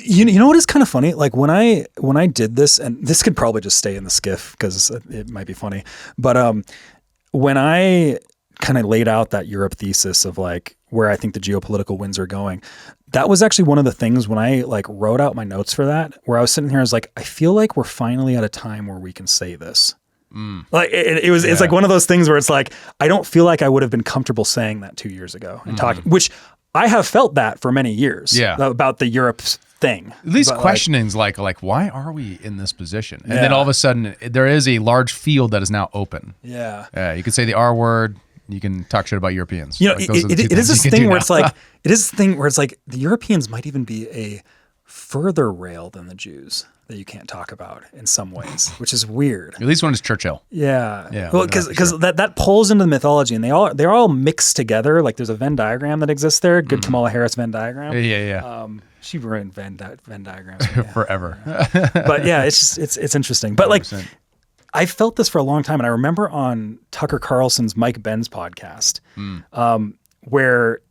You know what is kind of funny? Like when I did this, and this could probably just stay in the skiff because it might be funny, but when I kind of laid out that Europe thesis of like where I think the geopolitical winds are going, that was actually one of the things when I like wrote out my notes for that, where I was sitting here, I was like, I feel like we're finally at a time where we can say this. Like it's like one of those things where it's like, I don't feel like I would have been comfortable saying that 2 years ago and talking, which I have felt that for many years about the Europe thing. At least questionings like why are we in this position? And then all of a sudden there is a large field that is now open. Yeah. You could say the R word. You can talk shit about Europeans. You know, it is this thing where it's like, the Europeans might even be a further rail than the Jews that you can't talk about in some ways, which is weird. At least one is Churchill. Yeah. Well, because that pulls into the mythology, and they're all mixed together. Like there's a Venn diagram that exists there. Good Kamala Harris Venn diagram. Yeah. She ran Venn diagrams forever. But yeah, it's interesting. But 100%. like, I felt this for a long time, and I remember on Tucker Carlson's Mike Ben's podcast, where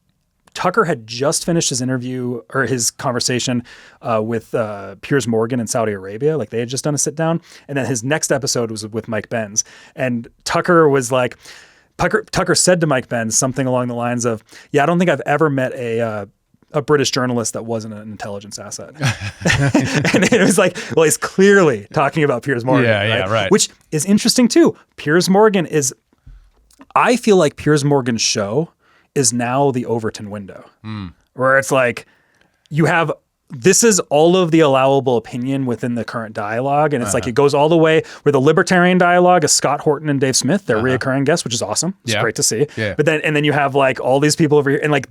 Tucker had just finished his interview or his conversation with Piers Morgan in Saudi Arabia. Like they had just done a sit down, and then his next episode was with Mike Benz. And Tucker was like, Tucker said to Mike Benz something along the lines of, "Yeah, I don't think I've ever met a British journalist that wasn't an intelligence asset." And it was like, well, he's clearly talking about Piers Morgan, right? Which is interesting too. Piers Morgan I feel like Piers Morgan's show is now the Overton window, where it's like this is all of the allowable opinion within the current dialogue. And it's like, it goes all the way where the libertarian dialogue is Scott Horton and Dave Smith, they're reoccurring guests, which is awesome. It's great to see. Yeah. But then you have like all these people over here, and like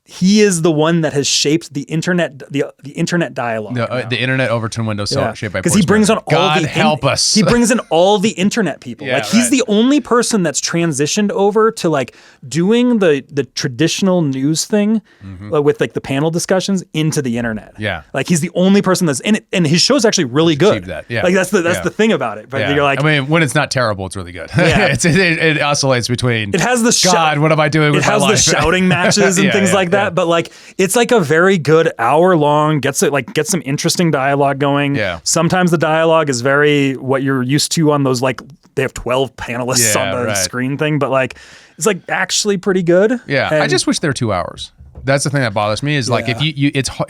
he is the one that has shaped the internet, the internet dialogue. The internet Overton window shaped by because he brings on all God help us. He brings in all the internet people. He's the only person that's transitioned over to like doing the traditional news thing with like the panel discussions into the internet. Yeah. Like he's the only person that's in it, and his show's actually really good. That. Yeah. Like that's the thing about it. But you're like, I mean, when it's not terrible, it's really good. Yeah. it oscillates between. It has the God, what am I doing with my life? It has the shouting matches and things like that. But like, it's like a very good hour long, gets some interesting dialogue going. Yeah. Sometimes the dialogue is very what you're used to on those, like they have 12 panelists on the screen thing, but like, it's like actually pretty good. Yeah. I just wish they were 2 hours. That's the thing that bothers me is like, if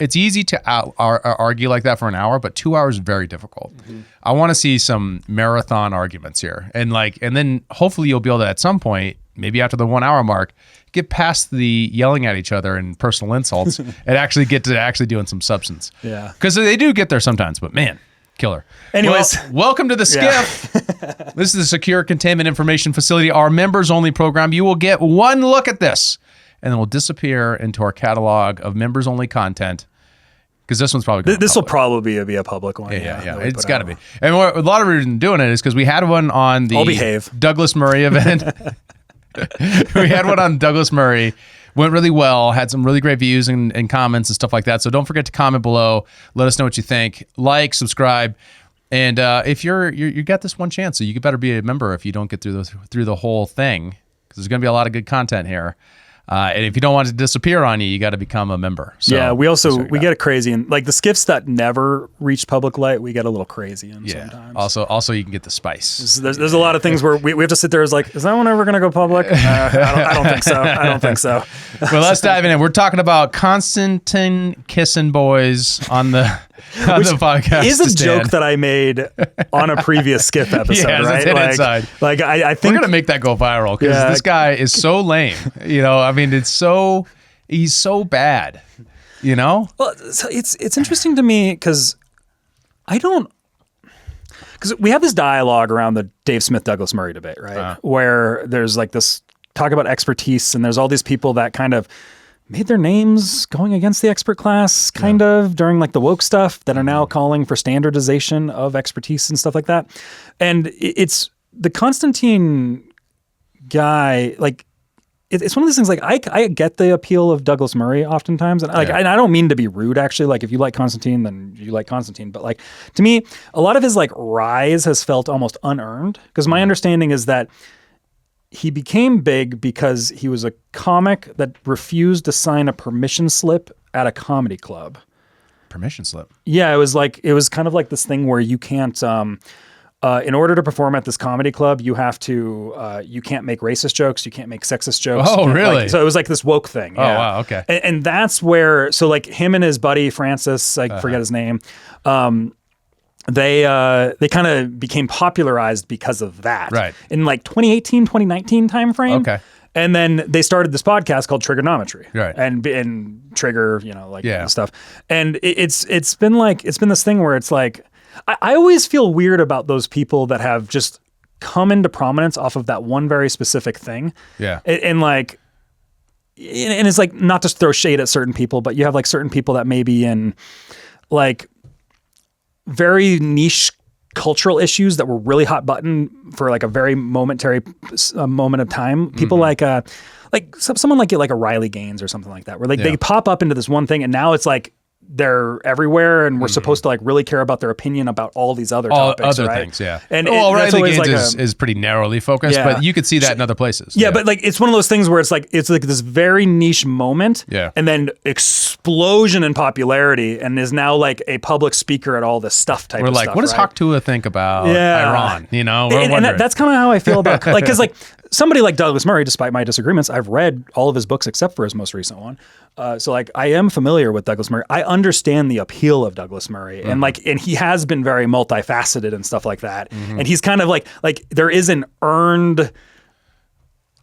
it's easy to argue like that for an hour, but 2 hours is very difficult. I want to see some marathon arguments here. And then hopefully you'll be able to, at some point, maybe after the 1 hour mark, get past the yelling at each other and personal insults and actually get to actually doing some substance. Yeah. Because they do get there sometimes, but man, killer. Anyways. Well, welcome to the Skiff. This is a secure containment information facility, our members only program. You will get one look at this and then we'll disappear into our catalog of members only content. Because this one's probably this will probably be a public one. Yeah. It's got to be. And a lot of reason doing it is because we had one on the Douglas Murray event. We had one on Douglas Murray, went really well, had some really great views and comments and stuff like that. So don't forget to comment below. Let us know what you think. Like, subscribe. And if you got this one chance, so you better be a member if you don't get through the whole thing, because there's going to be a lot of good content here. And if you don't want it to disappear on you, you got to become a member. So yeah, we get crazy, and like the skiffs that never reach public light, we get a little crazy in sometimes. Also you can get the spice. There's a lot of things where we have to sit there as like, is that one ever going to go public? I don't think so. I don't think so. Well, let's dive in. We're talking about Konstantin Kisin boys on the podcast. Is a joke that I made on a previous Skiff episode, right? I think we're gonna make that go viral because this guy is so lame. I mean, he's so bad. Well, so it's interesting to me because we have this dialogue around the Dave Smith Douglas Murray debate, right? Where there's like this talk about expertise, and there's all these people that kind of made their names going against the expert class during like the woke stuff that are now calling for standardization of expertise and stuff like that. And it's the Konstantin guy, like it's one of those things, like I get the appeal of Douglas Murray oftentimes. And and I don't mean to be rude, actually. Like if you like Konstantin, then you like Konstantin. But like to me, a lot of his like rise has felt almost unearned, because my understanding is that he became big because he was a comic that refused to sign a permission slip at a comedy club. permission slip. Yeah, it was kind of like this thing where you can't, in order to perform at this comedy club, you have to, you can't make racist jokes, you can't make sexist jokes. Oh, really? So it was like this woke thing. Oh, wow, okay. And that's where, so like him and his buddy Francis, I forget his name, they kind of became popularized because of that. Right. In like 2018, 2019 timeframe. Okay. And then they started this podcast called Trigonometry, right? And trigger, and stuff. And it's been this thing where it's like, I always feel weird about those people that have just come into prominence off of that one very specific thing. Yeah. And it's like, not to throw shade at certain people, but you have like certain people that may be in like very niche cultural issues that were really hot button for like a very momentary moment of time. People like someone like a Riley Gaines or something like that, where like they pop up into this one thing and now it's like they're everywhere and we're supposed to like really care about their opinion about all these other topics, other right? things, yeah. And Riley Gaines is pretty narrowly focused, but you could see that in other places. Yeah, but like it's one of those things where it's like this very niche moment, and then explosion in popularity, and is now like a public speaker at all this stuff type. We're of like, stuff, what does Haktua think about Iran? And that's kind of how I feel about like, because like somebody like Douglas Murray, despite my disagreements, I've read all of his books except for his most recent one. So like I am familiar with Douglas Murray. I understand the appeal of Douglas Murray, and he has been very multifaceted and stuff like that. And he's kind of like there is an earned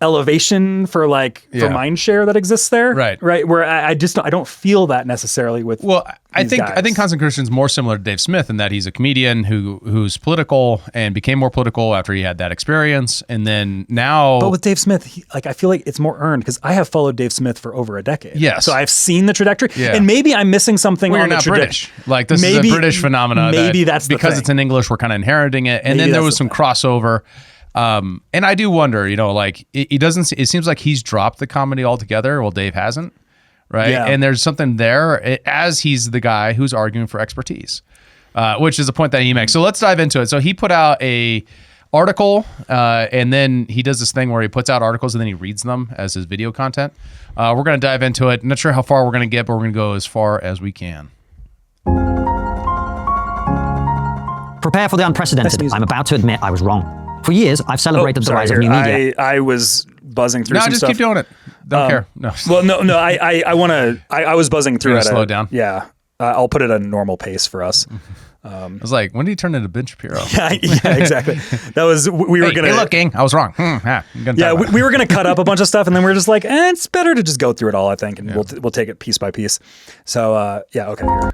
elevation for for mind share that exists there, right? Where I don't feel that necessarily with. Well, I think Constantin Kisin's more similar to Dave Smith in that he's a comedian who's political and became more political after he had that experience, and then now. But with Dave Smith, I feel like it's more earned because I have followed Dave Smith for over a decade. Yes, so I've seen the trajectory, and maybe I'm missing something. Well, on you're not British. Like this is a British phenomenon. Maybe that's the because thing. It's in English. We're kind of inheriting it, and then there was some crossover. And I do wonder, it seems like he's dropped the comedy altogether. Well, Dave hasn't, right? Yeah. And there's something there as he's the guy who's arguing for expertise, which is a point that he makes. So let's dive into it. So he put out a article, and then he does this thing where he puts out articles and then he reads them as his video content. We're going to dive into it. I'm not sure how far we're going to get, but we're going to go as far as we can. Prepare for the unprecedented. I'm about to admit I was wrong. For years, I've celebrated the rise of new media. I was buzzing through some stuff. No, just keep doing it. Don't care. No. Well, no. I was buzzing through it. Slow down. Yeah. I'll put it at a normal pace for us. I was like, when did he turn into Ben Shapiro? Yeah, exactly. That was, we were going to. Hey, look, gang, I was wrong. We were going to cut up a bunch of stuff, and then we were just like, it's better to just go through it all, I think, and we'll take it piece by piece. So, okay.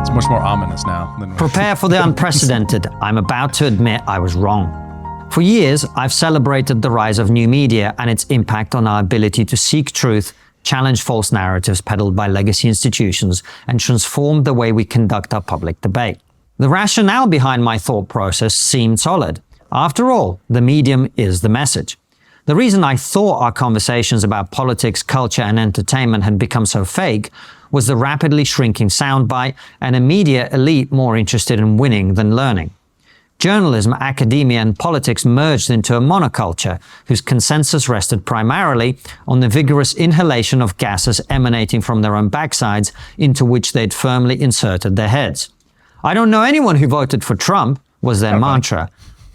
It's much more ominous now. Prepare for the unprecedented. I'm about to admit I was wrong. For years, I've celebrated the rise of new media and its impact on our ability to seek truth, challenge false narratives peddled by legacy institutions, and transform the way we conduct our public debate. The rationale behind my thought process seemed solid. After all, the medium is the message. The reason I thought our conversations about politics, culture, and entertainment had become so fake was the rapidly shrinking soundbite and a media elite more interested in winning than learning. Journalism, academia, and politics merged into a monoculture whose consensus rested primarily on the vigorous inhalation of gases emanating from their own backsides into which they'd firmly inserted their heads. I don't know anyone who voted for Trump, was their mantra.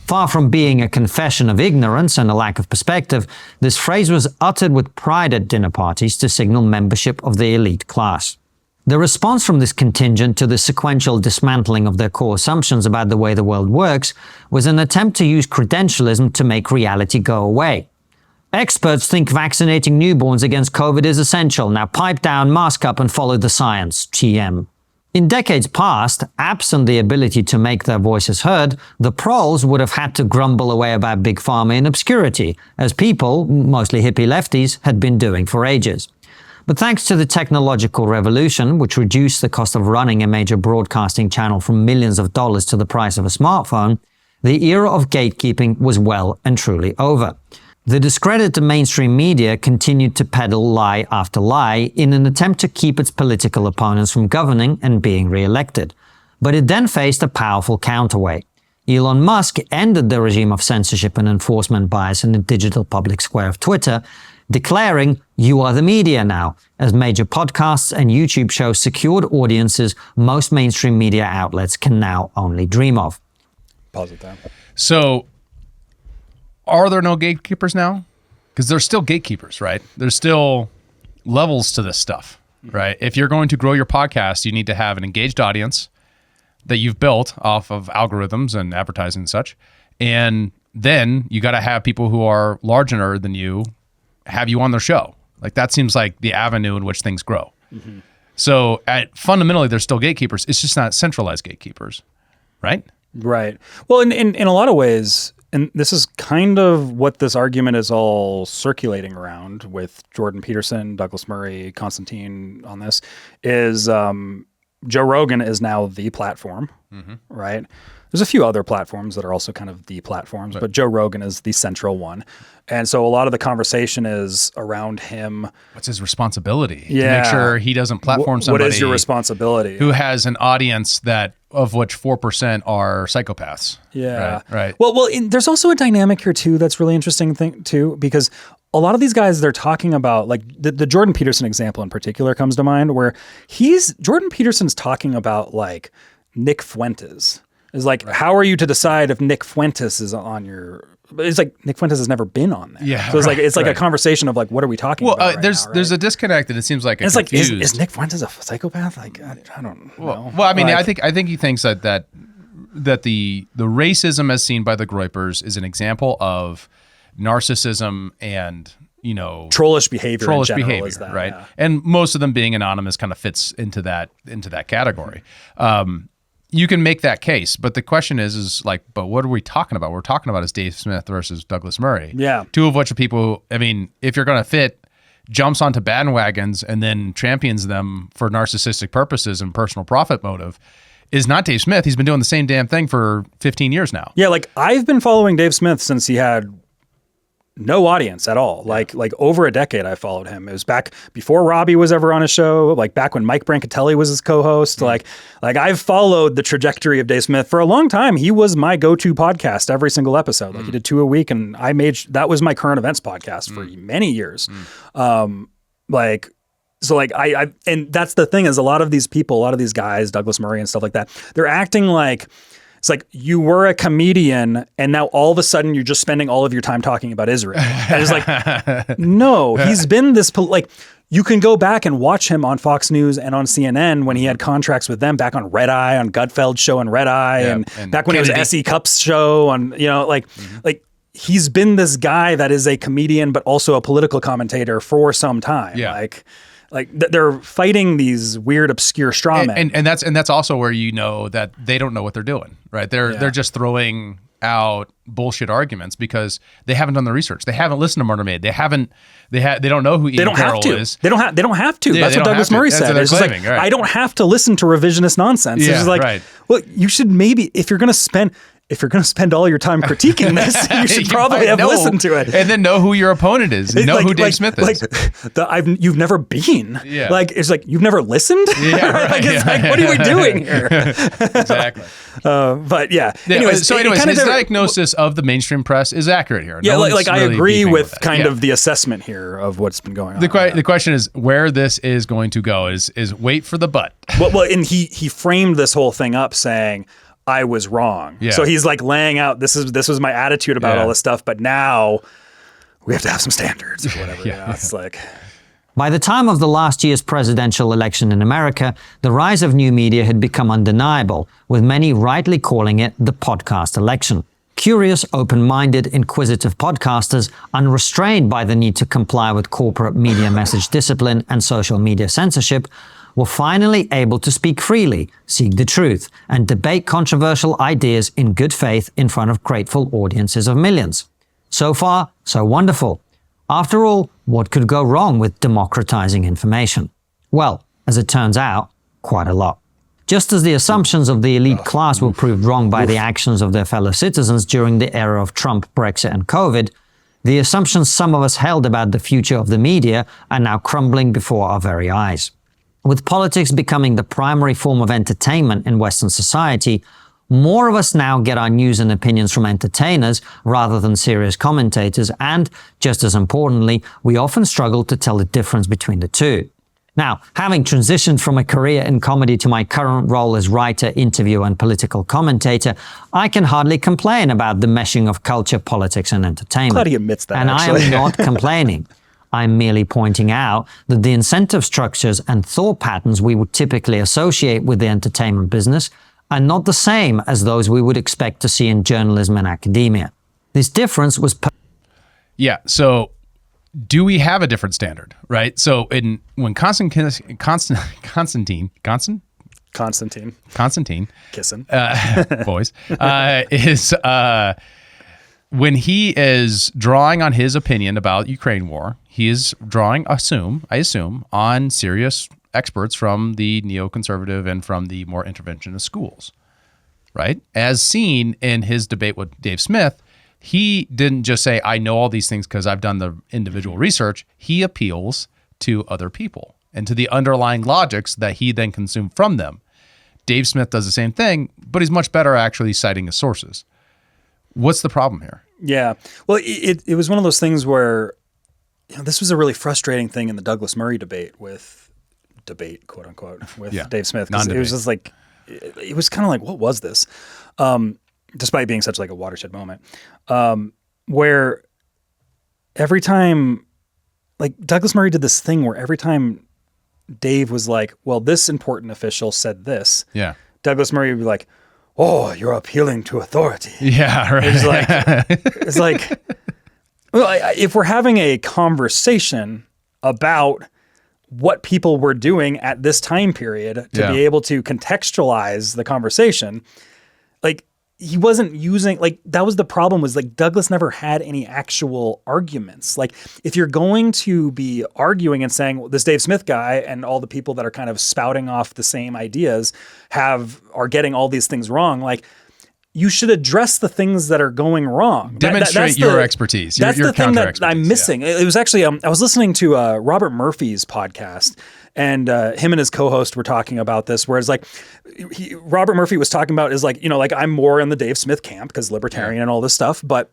Far from being a confession of ignorance and a lack of perspective, this phrase was uttered with pride at dinner parties to signal membership of the elite class. The response from this contingent to the sequential dismantling of their core assumptions about the way the world works was an attempt to use credentialism to make reality go away. Experts think vaccinating newborns against COVID is essential. Now pipe down, mask up, and follow the science, TM. In decades past, absent the ability to make their voices heard, the proles would have had to grumble away about Big Pharma in obscurity, as people, mostly hippie lefties, had been doing for ages. But thanks to the technological revolution, which reduced the cost of running a major broadcasting channel from millions of dollars to the price of a smartphone, the era of gatekeeping was well and truly over. The discredited mainstream media continued to peddle lie after lie in an attempt to keep its political opponents from governing and being re-elected. But it then faced a powerful counterweight. Elon Musk ended the regime of censorship and enforcement bias in the digital public square of Twitter, declaring, "You are the media now," as major podcasts and YouTube shows secured audiences most mainstream media outlets can now only dream of. Pause with that. So, are there no gatekeepers now? Because there's still gatekeepers, right? There's still levels to this stuff, right? If you're going to grow your podcast, you need to have an engaged audience that you've built off of algorithms and advertising and such. And then you got to have people who are larger than you have you on their show. Like that seems like the avenue in which things grow. Mm-hmm. So fundamentally, there's still gatekeepers. It's just not centralized gatekeepers, right? Right. Well, in a lot of ways, and this is kind of what this argument is all circulating around with Jordan Peterson, Douglas Murray, Konstantin on this, is Joe Rogan is now the platform, right? There's a few other platforms that are also kind of the platforms, but Joe Rogan is the central one. And so a lot of the conversation is around him. What's his responsibility? To make sure he doesn't platform somebody. What is your responsibility? Who has an audience of which 4% are psychopaths. Yeah. Right. Well, there's also a dynamic here too that's really interesting too, because a lot of these guys, they're talking about, like the Jordan Peterson example in particular comes to mind, where Jordan Peterson's talking about like Nick Fuentes. Is like, how are you to decide if Nick Fuentes is on your? It's like Nick Fuentes has never been on there. Yeah, so it's like a conversation of like, what are we talking about? Well, there's a disconnect, and it seems like it's like, is Nick Fuentes a psychopath? Like, I don't know. Well, I mean, I think he thinks that the racism as seen by the Groypers is an example of narcissism and trollish behavior. Is that, right? Yeah. And most of them being anonymous kind of fits into that category. You can make that case, but the question is like, but what are we talking about? What we're talking about is Dave Smith versus Douglas Murray. Yeah. Two of which are people, I mean, if you're going to fit, jumps onto bandwagons and then champions them for narcissistic purposes and personal profit motive is not Dave Smith. He's been doing the same damn thing for 15 years now. Yeah, like I've been following Dave Smith since he had no audience at all. Like over a decade I followed him. It was back before Robbie was ever on his show, like back when Mike Brancatelli was his co-host. Like I've followed the trajectory of Dave Smith for a long time. He was my go-to podcast every single episode. Like he did 2 a week, and that was my current events podcast for many years. And that's the thing is a lot of these people, a lot of these guys, Douglas Murray and stuff like that, they're acting like, it's like you were a comedian and now all of a sudden you're just spending all of your time talking about Israel. And it's like, no, he's been this, like you can go back and watch him on Fox News and on CNN when he had contracts with them back on Red Eye, on Gutfeld's show on Red Eye, and back when it was S.E. Cup's show on, like he's been this guy that is a comedian, but also a political commentator for some time. Yeah. Like they're fighting these weird, obscure straw men, and that's also where you know that they don't know what they're doing, right? They're just throwing out bullshit arguments because they haven't done the research. They haven't listened to Murder Maid. They don't know who Ian Carroll is. They don't have to. That's what Douglas Murray said. It's just like, right. I don't have to listen to revisionist nonsense. It's just like, well, you should maybe if you're going to spend all your time critiquing this, you should probably have listened to it. And then know who your opponent is. Know who Dave Smith is. You've never been. Yeah. Like, it's like, you've never listened? Yeah, right. What are we doing here? Exactly. But yeah. Anyways, his diagnosis of the mainstream press is accurate here. Yeah, I agree with kind of the assessment here of what's been going on. The question is where this is going to go is wait for the but. Well, and he framed this whole thing up saying, I was wrong. Yeah. So he's like laying out, this was my attitude about all this stuff, but now we have to have some standards or whatever. It's like. By the time of the last year's presidential election in America, the rise of new media had become undeniable, with many rightly calling it the podcast election. Curious, open-minded, inquisitive podcasters, unrestrained by the need to comply with corporate media message discipline and social media censorship, were finally able to speak freely, seek the truth, and debate controversial ideas in good faith in front of grateful audiences of millions. So far, so wonderful. After all, what could go wrong with democratizing information? Well, as it turns out, quite a lot. Just as the assumptions of the elite class were proved wrong by the actions of their fellow citizens during the era of Trump, Brexit, and COVID, the assumptions some of us held about the future of the media are now crumbling before our very eyes. With politics becoming the primary form of entertainment in Western society, More of us now get our news and opinions from entertainers rather than serious commentators, and, just as importantly, we often struggle to tell the difference between the two. Now, having transitioned from a career in comedy to my current role as writer, interviewer, and political commentator, I can hardly complain about the meshing of culture, politics, and entertainment. Glad he admits that, and actually. I am not complaining. I'm merely pointing out that the incentive structures and thought patterns we would typically associate with the entertainment business are not the same as those we would expect to see in journalism and academia. This difference was... Yeah, so do we have a different standard, right? So when Constantin Kisin, boys, when he is drawing on his opinion about Ukraine war, he is drawing, I assume, on serious experts from the neoconservative and from the more interventionist schools, right? As seen in his debate with Dave Smith, he didn't just say, I know all these things because I've done the individual research. He appeals to other people and to the underlying logics that he then consumed from them. Dave Smith does the same thing, but he's much better actually citing his sources. What's the problem here? Yeah. Well, it was one of those things where, this was a really frustrating thing in the Douglas Murray debate, quote unquote, with Dave Smith. It was just like, it was kind of like, what was this? Despite being such like a watershed moment, where every time, like Douglas Murray did this thing where every time Dave was like, well, this important official said this. Yeah. Douglas Murray would be like, oh, you're appealing to authority. Yeah, right. It's like, well, if we're having a conversation about what people were doing at this time period to be able to contextualize the conversation, like he wasn't using, like that was the problem, was like Douglas never had any actual arguments. Like if you're going to be arguing and saying, well, this Dave Smith guy and all the people that are kind of spouting off the same ideas are getting all these things wrong, like you should address the things that are going wrong. Demonstrate your expertise. That's your the thing that I'm missing. Yeah. It was actually, I was listening to Robert Murphy's podcast, and him and his co-host were talking about this, whereas like Robert Murphy was talking about is like, like I'm more in the Dave Smith camp because libertarian and all this stuff. But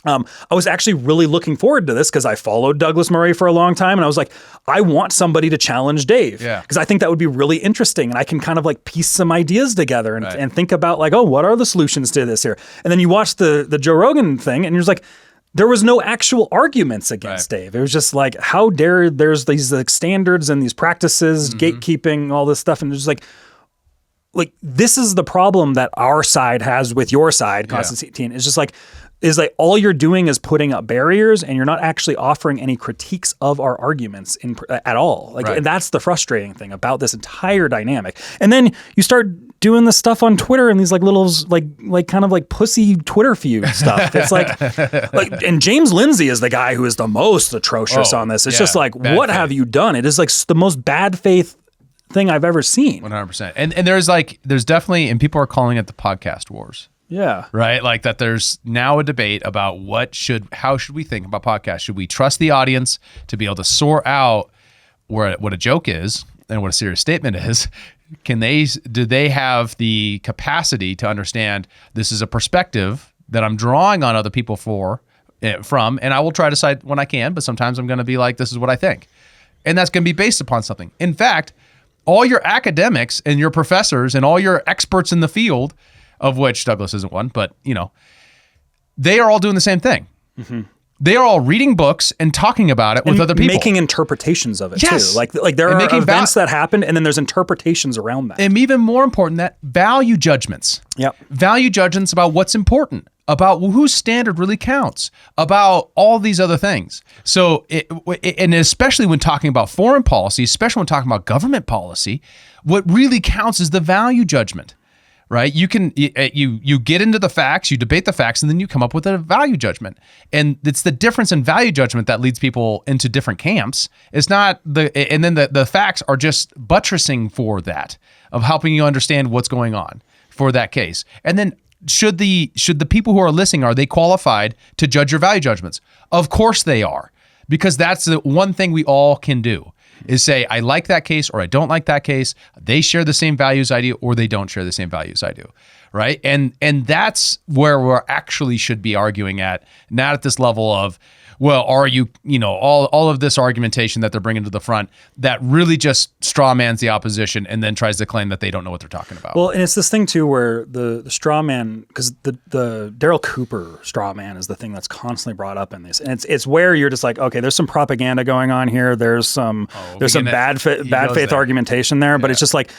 I was actually really looking forward to this because I followed Douglas Murray for a long time. And I was like, I want somebody to challenge Dave because I think that would be really interesting. And I can kind of like piece some ideas together and think about like, oh, what are the solutions to this here? And then you watch the Joe Rogan thing and you're just like, there was no actual arguments against Dave. It was just like, how dare there's these like standards and these practices, gatekeeping, all this stuff. And it's just like this is the problem that our side has with your side, Konstantin. It's just like, all you're doing is putting up barriers and you're not actually offering any critiques of our arguments at all. And that's the frustrating thing about this entire dynamic. And then you start doing this stuff on Twitter and these like little like kind of like pussy Twitter feud stuff. It's like and James Lindsay is the guy who is the most atrocious on this. It's just like, what have you done? It is like the most bad faith thing I've ever seen. 100%. And there's definitely, and people are calling it the podcast wars. Yeah. Right. Like that there's now a debate about how should we think about podcasts? Should we trust the audience to be able to sort out what a joke is and what a serious statement is? Do they have the capacity to understand this is a perspective that I'm drawing on other people from, and I will try to cite when I can, but sometimes I'm going to be like, this is what I think. And that's going to be based upon something. In fact, all your academics and your professors and all your experts in the field, of which Douglas isn't one, but they are all doing the same thing. Mm-hmm. They are all reading books and talking about it with other people, making interpretations of it too. Like there are events that happened, and then there's interpretations around that. And even more important, that value judgments. Yep. Value judgments about what's important, about whose standard really counts, about all these other things. So, and especially when talking about foreign policy, especially when talking about government policy, what really counts is the value judgment. Right? You get into the facts, you debate the facts, and then you come up with a value judgment. And it's the difference in value judgment that leads people into different camps. It's not and then the facts are just buttressing for that, of helping you understand what's going on for that case. And then should the people who are listening, are they qualified to judge your value judgments? Of course they are, because that's the one thing we all can do. is say, I like that case or I don't like that case. They share the same values I do or they don't share the same values I do. Right. And that's where we're actually should be arguing at, not at this level of, well, are you, all of this argumentation that they're bringing to the front that really just straw mans the opposition and then tries to claim that they don't know what they're talking about. Well, and it's this thing too where the straw man, because the Darryl Cooper straw man is the thing that's constantly brought up in this, and it's where you're just like, okay, there's some propaganda going on here, there's some bad faith argumentation there, but it's just like,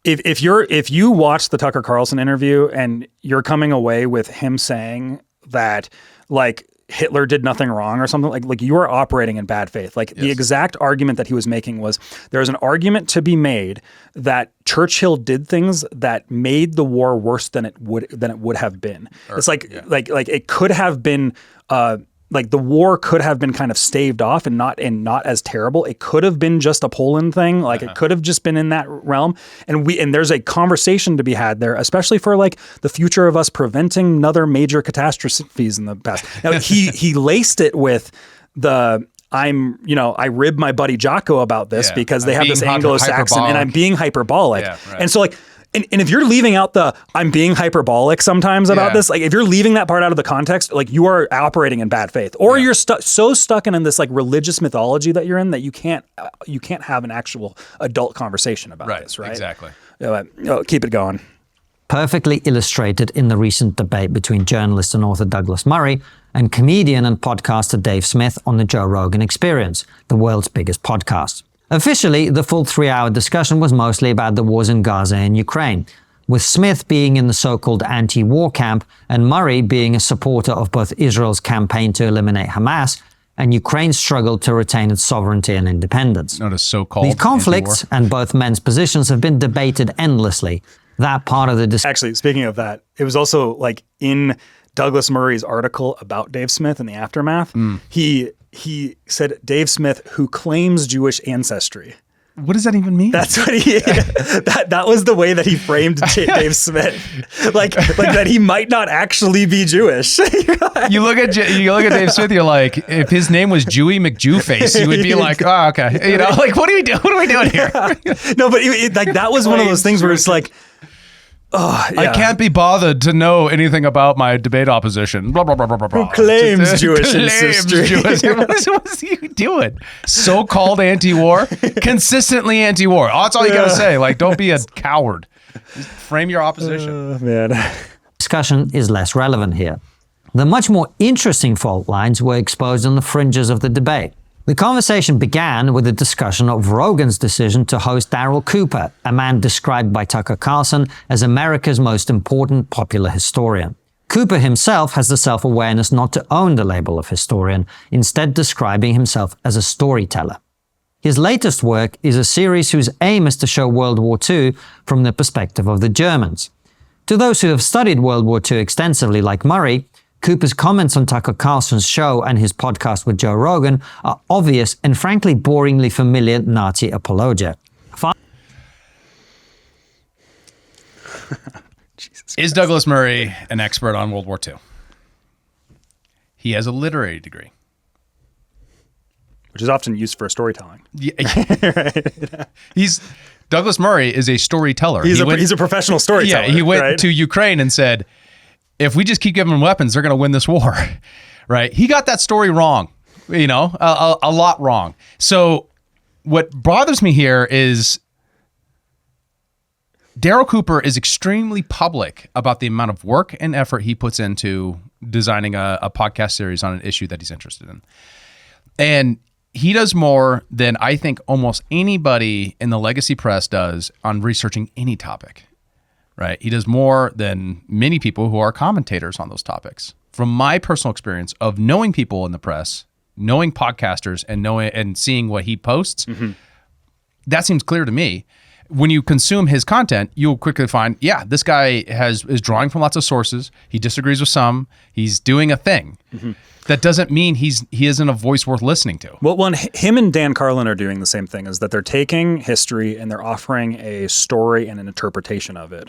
if you watch the Tucker Carlson interview and you're coming away with him saying that like Hitler did nothing wrong or something, like you are operating in bad faith. Like the exact argument that he was making was there's an argument to be made that Churchill did things that made the war worse than it would have been. It's like it could have been like the war could have been kind of staved off and not as terrible. It could have been just a Poland thing. Like it could have just been in that realm. And there's a conversation to be had there, especially for like the future of us preventing another major catastrophes in the past. Now he laced it with I rib my buddy Jocko about this because they have this Anglo-Saxon and I'm being hyperbolic. Yeah, right. And so like, and if you're leaving out I'm being hyperbolic sometimes about this, like if you're leaving that part out of the context, like you are operating in bad faith, or you're so stuck in this like religious mythology that you're in that you can't have an actual adult conversation about this, right? Exactly. Keep it going. Perfectly illustrated in the recent debate between journalist and author Douglas Murray and comedian and podcaster Dave Smith on the Joe Rogan Experience, the world's biggest podcast. Officially, the full 3-hour discussion was mostly about the wars in Gaza and Ukraine, with Smith being in the so-called anti-war camp and Murray being a supporter of both Israel's campaign to eliminate Hamas and Ukraine's struggle to retain its sovereignty and independence. Not a so-called These conflicts and both men's positions have been debated endlessly. That part of the discussion. Actually, speaking of that, it was also like in Douglas Murray's article about Dave Smith and the aftermath, he said Dave Smith, who claims Jewish ancestry. What does that even mean? That's what that was the way that he framed Dave Smith, like that he might not actually be Jewish. You look at Dave Smith, you're like, if his name was Jewy McJewface, you would be like, oh, okay, like what are we doing? What are we doing here? No, but like that was one of those things where it's like, I can't be bothered to know anything about my debate opposition. Blah, blah, blah, blah, blah, blah. Who claims Jewish ancestry? What's he doing? So-called anti-war? Consistently anti-war. Oh, that's all you got to say. Like, don't be a coward. Just frame your opposition. Man. Discussion is less relevant here. The much more interesting fault lines were exposed on the fringes of the debate. The conversation began with a discussion of Rogan's decision to host Darryl Cooper, a man described by Tucker Carlson as America's most important popular historian. Cooper himself has the self-awareness not to own the label of historian, instead describing himself as a storyteller. His latest work is a series whose aim is to show World War II from the perspective of the Germans. To those who have studied World War II extensively, like Murray, Cooper's comments on Tucker Carlson's show and his podcast with Joe Rogan are obvious and frankly boringly familiar Nazi apologia. Is Douglas Murray an expert on World War II? He has a literary degree. Which is often used for storytelling. Yeah. Douglas Murray is a storyteller. He's a professional storyteller. Yeah, he went to Ukraine and said, if we just keep giving them weapons, they're going to win this war, right? He got that story wrong, a lot wrong. So what bothers me here is Darryl Cooper is extremely public about the amount of work and effort he puts into designing a podcast series on an issue that he's interested in. And he does more than I think almost anybody in the legacy press does on researching any topic. Right. He does more than many people who are commentators on those topics. From my personal experience of knowing people in the press, knowing podcasters and seeing what he posts, that seems clear to me. When you consume his content, you'll quickly find, this guy is drawing from lots of sources. He disagrees with some. He's doing a thing. That doesn't mean he isn't a voice worth listening to. Well, him and Dan Carlin are doing the same thing, is that they're taking history and they're offering a story and an interpretation of it,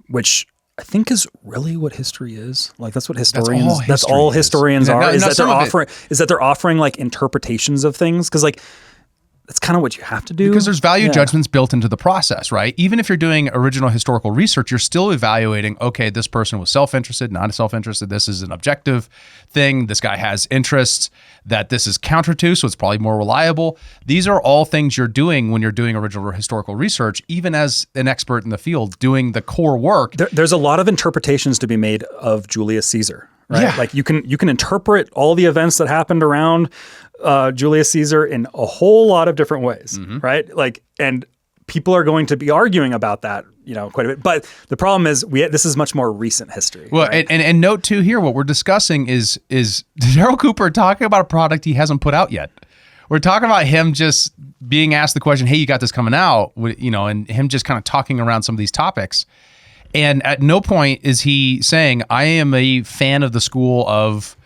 which I think is really what history is. Like that's what historians. That's all historians are. Is that they're offering like interpretations of things? Because like that's kind of what you have to do. Because there's value judgments built into the process, right? Even if you're doing original historical research, you're still evaluating, okay, this person was self-interested, not self-interested. This is an objective thing. This guy has interests that this is counter to, so it's probably more reliable. These are all things you're doing when you're doing original historical research, even as an expert in the field doing the core work. There's a lot of interpretations to be made of Julius Caesar, right? Yeah. Like you can interpret all the events that happened around Julius Caesar in a whole lot of different ways, right? Like, and people are going to be arguing about that, quite a bit. But the problem is, this is much more recent history. Well, right? and note too here, what we're discussing is Darryl Cooper talking about a product he hasn't put out yet. We're talking about him just being asked the question, "Hey, you got this coming out," and him just kind of talking around some of these topics. And at no point is he saying, "I am a fan of the school of."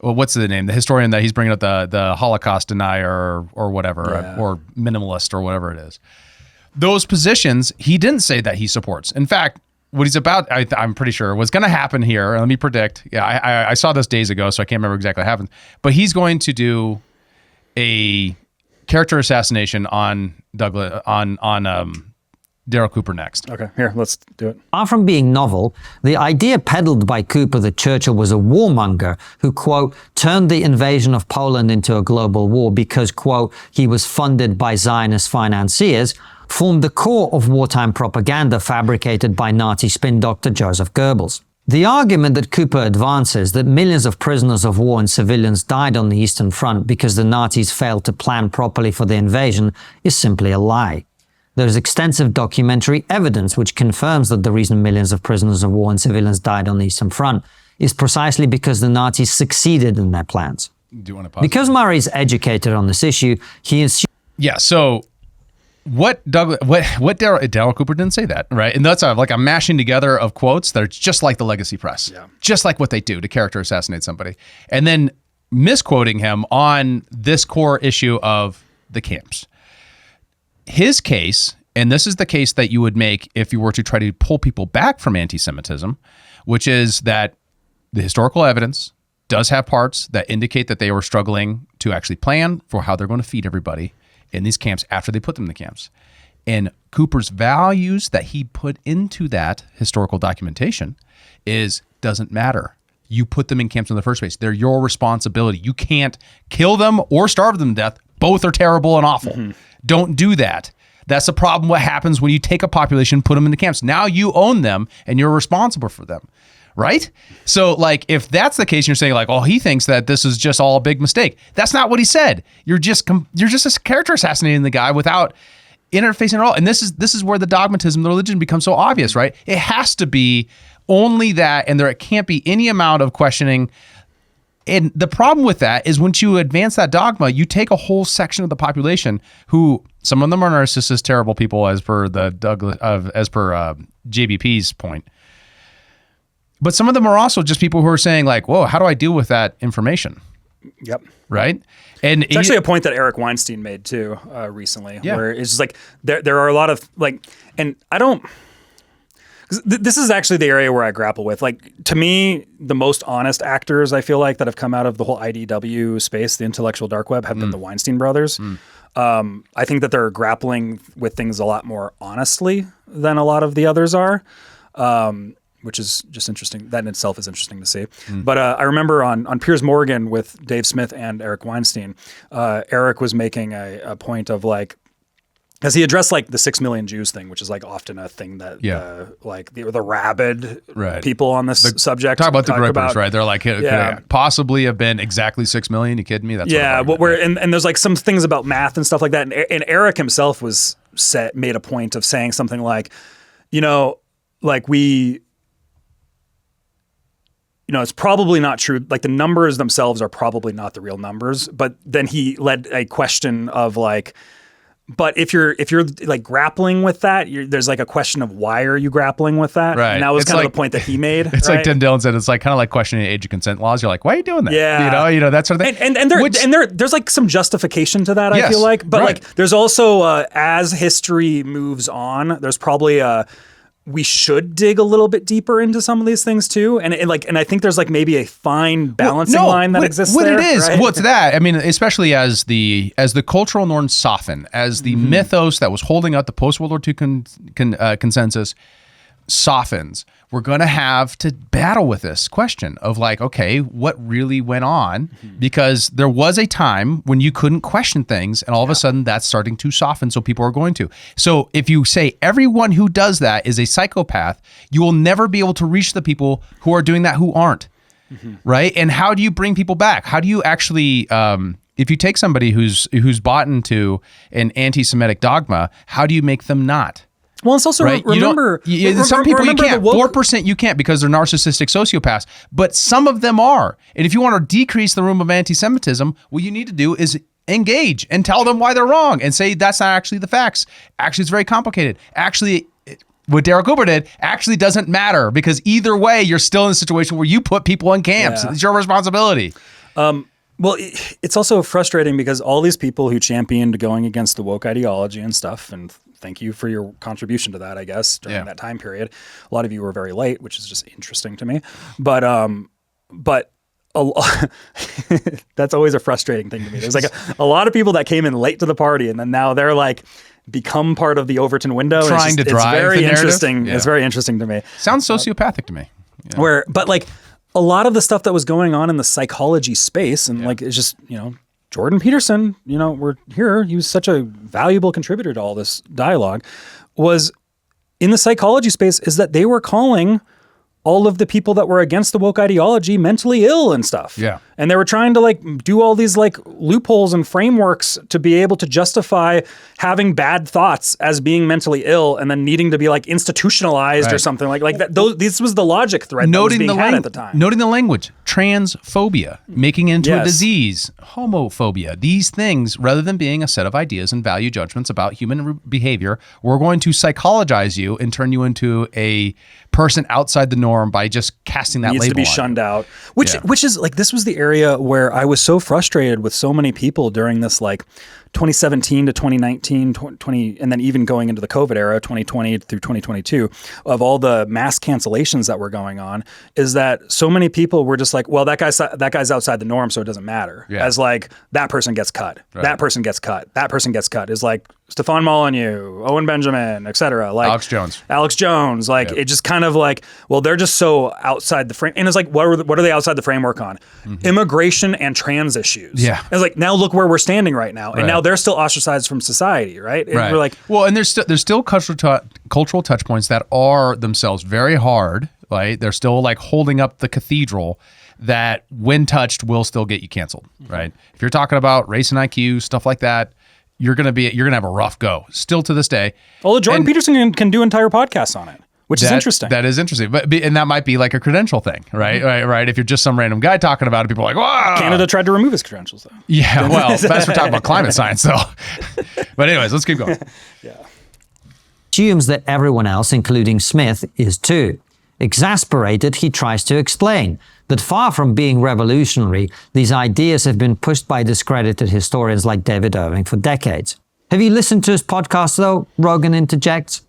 Well, what's the name? The historian that he's bringing up, the Holocaust denier or whatever, or minimalist or whatever it is. Those positions, he didn't say that he supports. In fact, what he's about, I'm pretty sure, what's going to happen here, let me predict. Yeah, I saw this days ago, so I can't remember exactly what happened. But he's going to do a character assassination on Darryl Cooper next. Okay, here, let's do it. Far from being novel, the idea peddled by Cooper that Churchill was a warmonger who, quote, turned the invasion of Poland into a global war because, quote, he was funded by Zionist financiers, formed the core of wartime propaganda fabricated by Nazi spin doctor Joseph Goebbels. The argument that Cooper advances that millions of prisoners of war and civilians died on the Eastern Front because the Nazis failed to plan properly for the invasion is simply a lie. There is extensive documentary evidence which confirms that the reason millions of prisoners of war and civilians died on the Eastern Front is precisely because the Nazis succeeded in their plans. Do you want to pause? Because Murray is educated on this issue, he assumes... Yeah, so what Darryl Cooper didn't say that, right? And that's like a mashing together of quotes that are just like the legacy press, just like what they do to character assassinate somebody. And then misquoting him on this core issue of the camps. His case, and this is the case that you would make if you were to try to pull people back from anti-Semitism, which is that the historical evidence does have parts that indicate that they were struggling to actually plan for how they're going to feed everybody in these camps after they put them in the camps. And Cooper's values that he put into that historical documentation doesn't matter. You put them in camps in the first place. They're your responsibility. You can't kill them or starve them to death. Both are terrible and awful. Don't do that. That's the problem. What happens when you take a population, put them into camps? Now you own them and you're responsible for them, right? So like, if that's the case, you're saying like, oh, he thinks that this is just all a big mistake. That's not what he said. You're just a character assassinating the guy without interfacing at all. And this is where the dogmatism, the religion becomes so obvious, right? It has to be only that, and there can't be any amount of questioning. And the problem with that is once you advance that dogma, you take a whole section of the population who some of them are narcissist, terrible people, as per JBP's point. But some of them are also just people who are saying like, "Whoa, how do I deal with that information?" Yep. Right. And it's actually a point that Eric Weinstein made too recently, where it's just like there are a lot of like, and I don't. This is actually the area where I grapple with. Like, to me, the most honest actors I feel like that have come out of the whole IDW space, the intellectual dark web, have been the Weinstein brothers. I think that they're grappling with things a lot more honestly than a lot of the others are, which is just interesting. That in itself is interesting to see. But I remember on Piers Morgan with Dave Smith and Eric Weinstein, Eric was making a point of like, because he addressed like the 6 million Jews thing, which is like often a thing that like the rabid people on this subject talk about the grippers, right? They're like, could it possibly have been exactly 6 million? You kidding me? That's and there's like some things about math and stuff like that. And Eric himself made a point of saying something like, like it's probably not true. Like the numbers themselves are probably not the real numbers. But then he led a question of like, but if you're like grappling with that, there's like a question of why are you grappling with that? Right. And that was kind of the point that he made. It's like Tim Dillon said. It's like kind of like questioning age of consent laws. You're like, why are you doing that? Yeah. That sort of thing. And there's like some justification to that. I feel like, but like there's also as history moves on, there's probably we should dig a little bit deeper into some of these things too, and I think there's like maybe a fine balancing line that exists. What there, it is, right? what's that? I mean, especially as the cultural norms soften, as the mythos that was holding up the post World War II consensus softens, we're going to have to battle with this question of like, okay, what really went on? Because there was a time when you couldn't question things, and all of a sudden that's starting to soften, so people are going to. So if you say everyone who does that is a psychopath, you will never be able to reach the people who are doing that who aren't, right? And how do you bring people back? How do you actually, if you take somebody who's bought into an anti-Semitic dogma, how do you make them not? Well, it's also right? remember some people you can't. 4% you can't because they're narcissistic sociopaths, but some of them are. And if you want to decrease the room of anti-Semitism, what you need to do is engage and tell them why they're wrong and say that's not actually the facts. Actually, it's very complicated. Actually, what Darryl Cooper did actually doesn't matter because either way, you're still in a situation where you put people in camps. Yeah. It's your responsibility. Well, it's also frustrating because all these people who championed going against the woke ideology and stuff, and thank you for your contribution to that, I guess, during that time period. A lot of you were very late, which is just interesting to me. But that's always a frustrating thing to me. There's like a lot of people that came in late to the party, and then now they're like become part of the Overton window. Trying to drive it's very the narrative. Interesting. Yeah. It's very interesting to me. Sounds sociopathic to me. Yeah. But like a lot of the stuff that was going on in the psychology space, and like it's just, Jordan Peterson, we're here. He was such a valuable contributor to all this dialogue, was in the psychology space, is that they were calling all of the people that were against the woke ideology mentally ill and stuff. Yeah. And they were trying to like do all these like loopholes and frameworks to be able to justify having bad thoughts as being mentally ill and then needing to be like institutionalized or something like that. This was the logic thread that was being had at the time. Noting the language, transphobia, making it into a disease, homophobia, these things, rather than being a set of ideas and value judgments about human behavior, we're going to psychologize you and turn you into a person outside the norm by just casting that label on. Needs to be shunned out. Which is like, this was the area where I was so frustrated with so many people during this like 2017 to 2019, 20, and then even going into the COVID era, 2020 through 2022, of all the mass cancellations that were going on, is that so many people were just like, well, that guy's outside the norm, so it doesn't matter. Yeah. As like, that person gets cut, that person gets cut, that person gets cut, is like Stefan Molyneux, Owen Benjamin, etc. Like Alex Jones, like it just kind of like, well, they're just so outside the frame. And it's like, what are they outside the framework on? Immigration and trans issues. Yeah. It's like, now look where we're standing right now. And now they're still ostracized from society, right? And we're like, well, and there's still cultural touch points that are themselves very hard, right? They're still like holding up the cathedral that when touched will still get you canceled, right? If you're talking about race and IQ, stuff like that, you're gonna have a rough go still to this day. Well, Jordan Peterson can do entire podcasts on it, which is interesting. That is interesting, and that might be like a credential thing, right? Right. If you're just some random guy talking about it, people are like, "Wow!" Canada tried to remove his credentials, though. Yeah, well, that's for talking about climate science, though. But anyways, let's keep going. Assumes that everyone else, including Smith, is too. Exasperated, he tries to explain that far from being revolutionary, these ideas have been pushed by discredited historians like David Irving for decades. Have you listened to his podcast, though? Rogan interjects.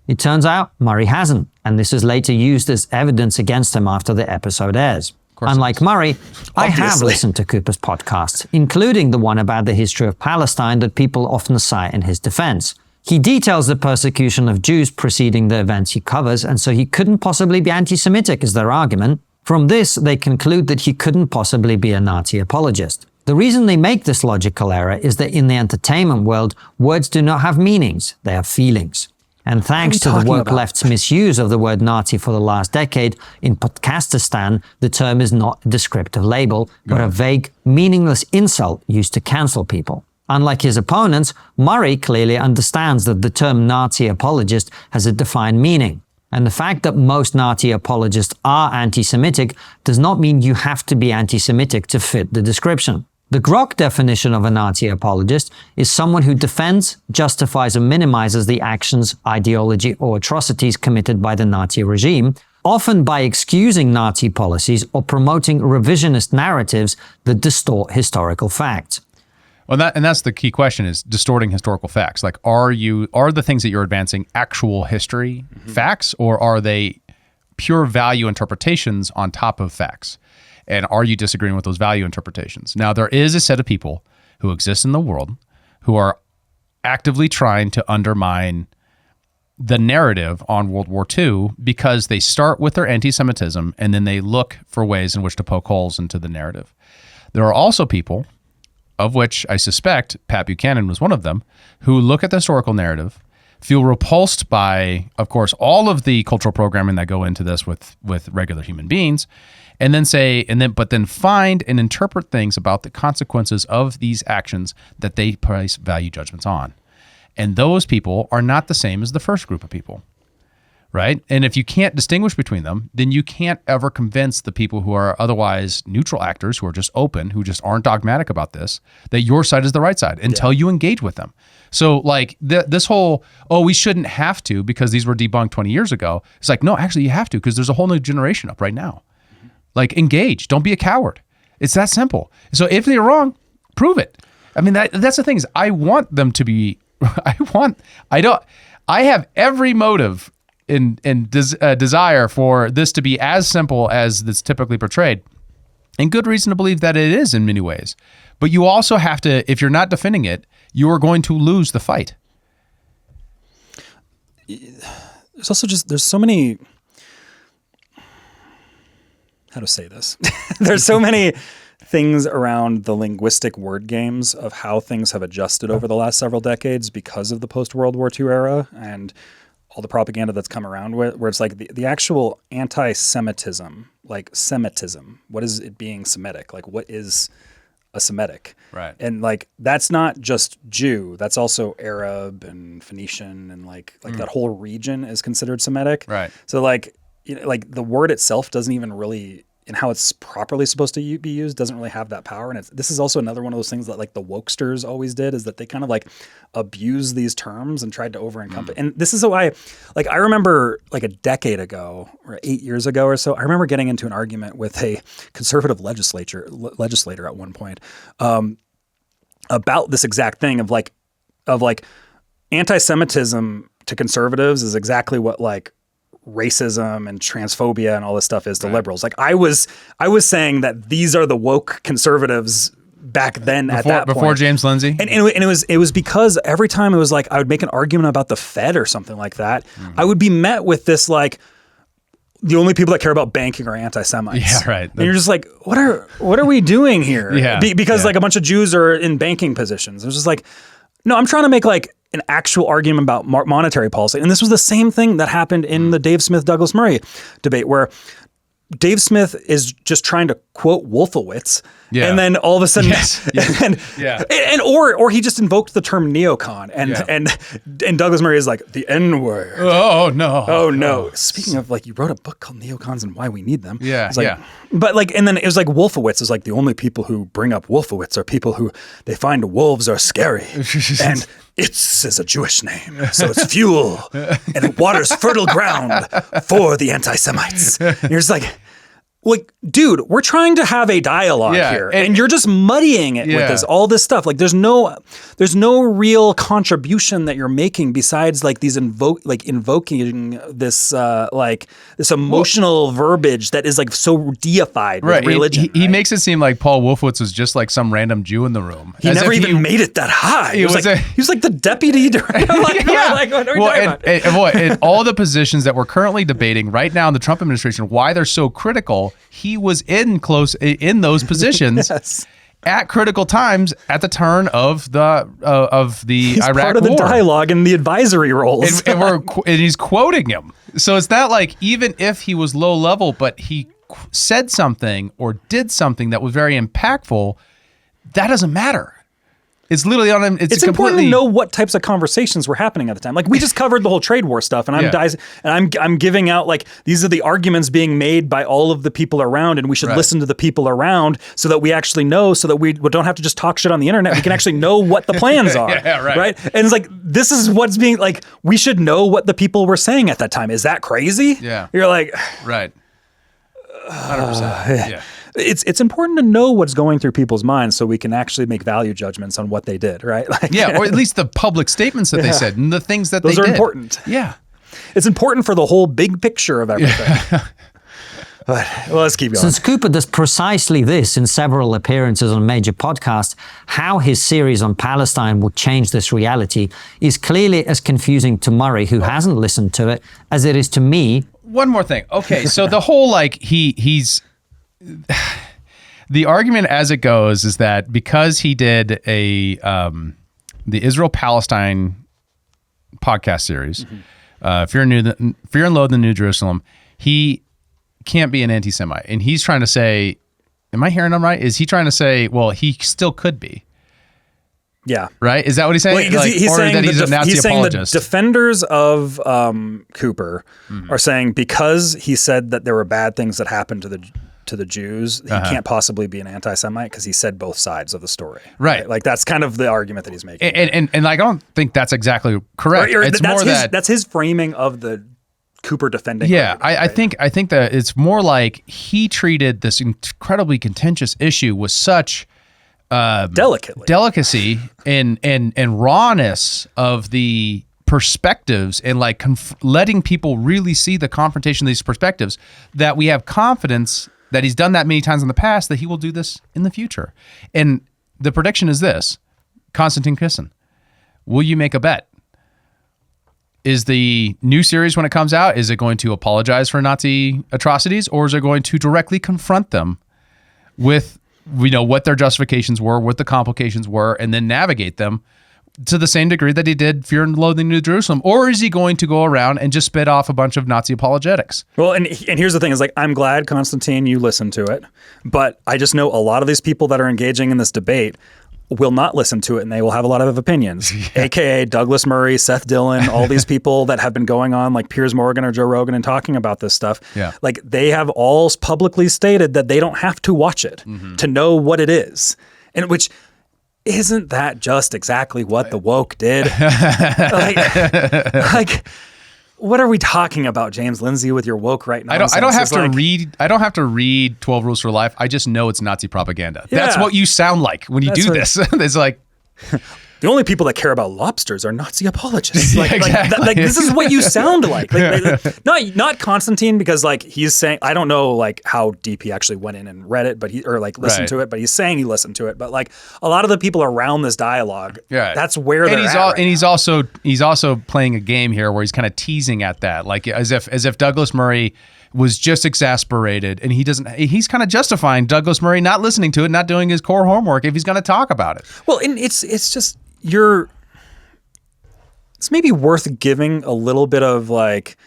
It turns out Murray hasn't, and this is later used as evidence against him after the episode airs. Unlike Murray, I have listened to Cooper's podcasts, including the one about the history of Palestine that people often cite in his defense. He details the persecution of Jews preceding the events he covers, and so he couldn't possibly be anti-Semitic, is their argument. From this, they conclude that he couldn't possibly be a Nazi apologist. The reason they make this logical error is that in the entertainment world, words do not have meanings, they have feelings. And thanks to the woke left's misuse of the word Nazi for the last decade, in Podcastistan, the term is not a descriptive label, but a vague, meaningless insult used to cancel people. Unlike his opponents, Murray clearly understands that the term Nazi apologist has a defined meaning. And the fact that most Nazi apologists are anti-Semitic does not mean you have to be anti-Semitic to fit the description. The Grok definition of a Nazi apologist is someone who defends, justifies, and minimizes the actions, ideology, or atrocities committed by the Nazi regime, often by excusing Nazi policies or promoting revisionist narratives that distort historical facts. Well, that's the key question, is distorting historical facts. Like, are the things that you're advancing actual history facts, or are they pure value interpretations on top of facts? And are you disagreeing with those value interpretations? Now, there is a set of people who exist in the world who are actively trying to undermine the narrative on World War II, because they start with their anti-Semitism and then they look for ways in which to poke holes into the narrative. There are also people, of which I suspect Pat Buchanan was one of them, who look at the historical narrative, feel repulsed by, of course, all of the cultural programming that go into this with regular human beings, and then find and interpret things about the consequences of these actions that they place value judgments on. And those people are not the same as the first group of people, right? And if you can't distinguish between them, then you can't ever convince the people who are otherwise neutral actors, who are just open, who just aren't dogmatic about this, that your side is the right side until you engage with them. So like this whole, we shouldn't have to because these were debunked 20 years ago. It's like, no, actually you have to, because there's a whole new generation up right now. Like, engage. Don't be a coward. It's that simple. So if they're wrong, prove it. I mean, that's the thing, is I want them to be, I have every motive and desire for this to be as simple as it's typically portrayed, and good reason to believe that it is in many ways. But you also have to, if you're not defending it, you are going to lose the fight. There's also there's so many, how to say this? There's so many things around the linguistic word games of how things have adjusted over the last several decades because of the post-World War II era and all the propaganda that's come around with, where it's like the actual anti-Semitism, like Semitism, what is it being Semitic? Like, what is a Semitic? Right. And like, that's not just Jew, that's also Arab and Phoenician, and like that whole region is considered Semitic. Right. So like, like the word itself doesn't even really, and how it's properly supposed to be used, doesn't really have that power. And this is also another one of those things that like the wokesters always did, is that they kind of like abused these terms and tried to over-encompass. And this is why, like, I remember like a decade ago or 8 years ago or so, I remember getting into an argument with a conservative legislator at one point about this exact thing of like anti-Semitism to conservatives is exactly what like racism and transphobia and all this stuff is to liberals. Like I was saying that these are the woke conservatives back then before James Lindsay. And it was because every time it was like I would make an argument about the Fed or something like that, I would be met with this like, the only people that care about banking are anti-Semites. Yeah, right. And you're just like, what are we doing here? Because like a bunch of Jews are in banking positions. It's just like, no, I'm trying to make like an actual argument about monetary policy. And this was the same thing that happened in the Dave Smith-Douglas Murray debate, where Dave Smith is just trying to quote Wolfowitz, and then all of a sudden, or he just invoked the term neocon, and Douglas Murray is like the N-word. Oh no! Speaking of, like, you wrote a book called Neocons and Why We Need Them. Like, But like, and then it was like Wolfowitz is like, the only people who bring up Wolfowitz are people who they find wolves are scary, and Itz is a Jewish name, so it's fuel and it waters fertile ground for the anti-Semites. And you're just like, dude, we're trying to have a dialogue here, and you're just muddying it with all this stuff. Like, there's no real contribution that you're making besides like these invoking this this emotional verbiage that is like so deified with religion. He makes it seem like Paul Wolfowitz was just like some random Jew in the room. He never even made it that high. He was like the deputy director. What are we talking about? And all the positions that we're currently debating right now in the Trump administration, why they're so critical. He was in those positions at critical times at the turn of the He's Iraq part of war. The dialogue and the advisory roles, and he's quoting him. So it's not like, even if he was low level, but he said something or did something that was very impactful, that doesn't matter. It's literally on him. It's important to know what types of conversations were happening at the time. Like, we just covered the whole trade war stuff, and I'm giving out like, these are the arguments being made by all of the people around, and we should listen to the people around so that we actually know, so that we don't have to just talk shit on the internet. We can actually know what the plans are. Right. And it's like, this is what's being like, we should know what the people were saying at that time. Is that crazy? Yeah. You're like, right. 100%. It's important to know what's going through people's minds so we can actually make value judgments on what they did, right? Like, yeah, or at least the public statements that they said and the things that those they did. Those are important. Yeah. It's important for the whole big picture of everything. But, well, let's keep going. Since Cooper does precisely this in several appearances on major podcasts, how his series on Palestine would change this reality is clearly as confusing to Murray, who hasn't listened to it, as it is to me. One more thing. Okay, so the whole, like, he's... The argument as it goes is that because he did the Israel-Palestine podcast series, Fear and Loathe in New Jerusalem, he can't be an anti-Semite. And he's trying to say, am I hearing him right? Is he trying to say, well, he still could be? Yeah. Right? Is that what he's saying? Well, he's saying that he's a Nazi apologist? The defenders of Cooper are saying because he said that there were bad things that happened to the Jews, he can't possibly be an anti-Semite because he said both sides of the story. Right. Like that's kind of the argument that he's making. And I don't think that's exactly correct. It's more that's his framing of the Cooper defending. Yeah, I think that it's more like he treated this incredibly contentious issue with such delicacy and rawness of the perspectives and like letting people really see the confrontation of these perspectives that we have confidence that he's done that many times in the past that he will do this in the future. And the prediction is this: Konstantin Kisin, will you make a bet? Is the new series, when it comes out, is it going to apologize for Nazi atrocities, or is it going to directly confront them with, what their justifications were, what the complications were, and then navigate them to the same degree that he did Fear and Loathing in New Jerusalem? Or is he going to go around and just spit off a bunch of Nazi apologetics? Well, and here's the thing is, like, I'm glad, Konstantin, you listened to it, but I just know a lot of these people that are engaging in this debate will not listen to it, and they will have a lot of opinions, aka Douglas Murray, Seth Dillon, all these people that have been going on like Piers Morgan or Joe Rogan and talking about this stuff. Yeah. Like they have all publicly stated that they don't have to watch it to know what it is. And which isn't that just exactly what the woke did? like what are we talking about, James Lindsay, with your woke right now? I don't have to read 12 Rules for Life. I just know it's Nazi propaganda. Yeah. That's what you sound like when you do this. It's like the only people that care about lobsters are Nazi apologists. Like, exactly. like this is what you sound like. Not Konstantin, because like he's saying, I don't know like how deep he actually went in and read it, but listened to it, but he's saying he listened to it. But like a lot of the people around this dialogue, that's where they're at. And he's also playing a game here where he's kind of teasing at that, like as if Douglas Murray was just exasperated, and he's kind of justifying Douglas Murray not listening to it, not doing his core homework if he's going to talk about it. Well, and it's just it's maybe worth giving a little bit of like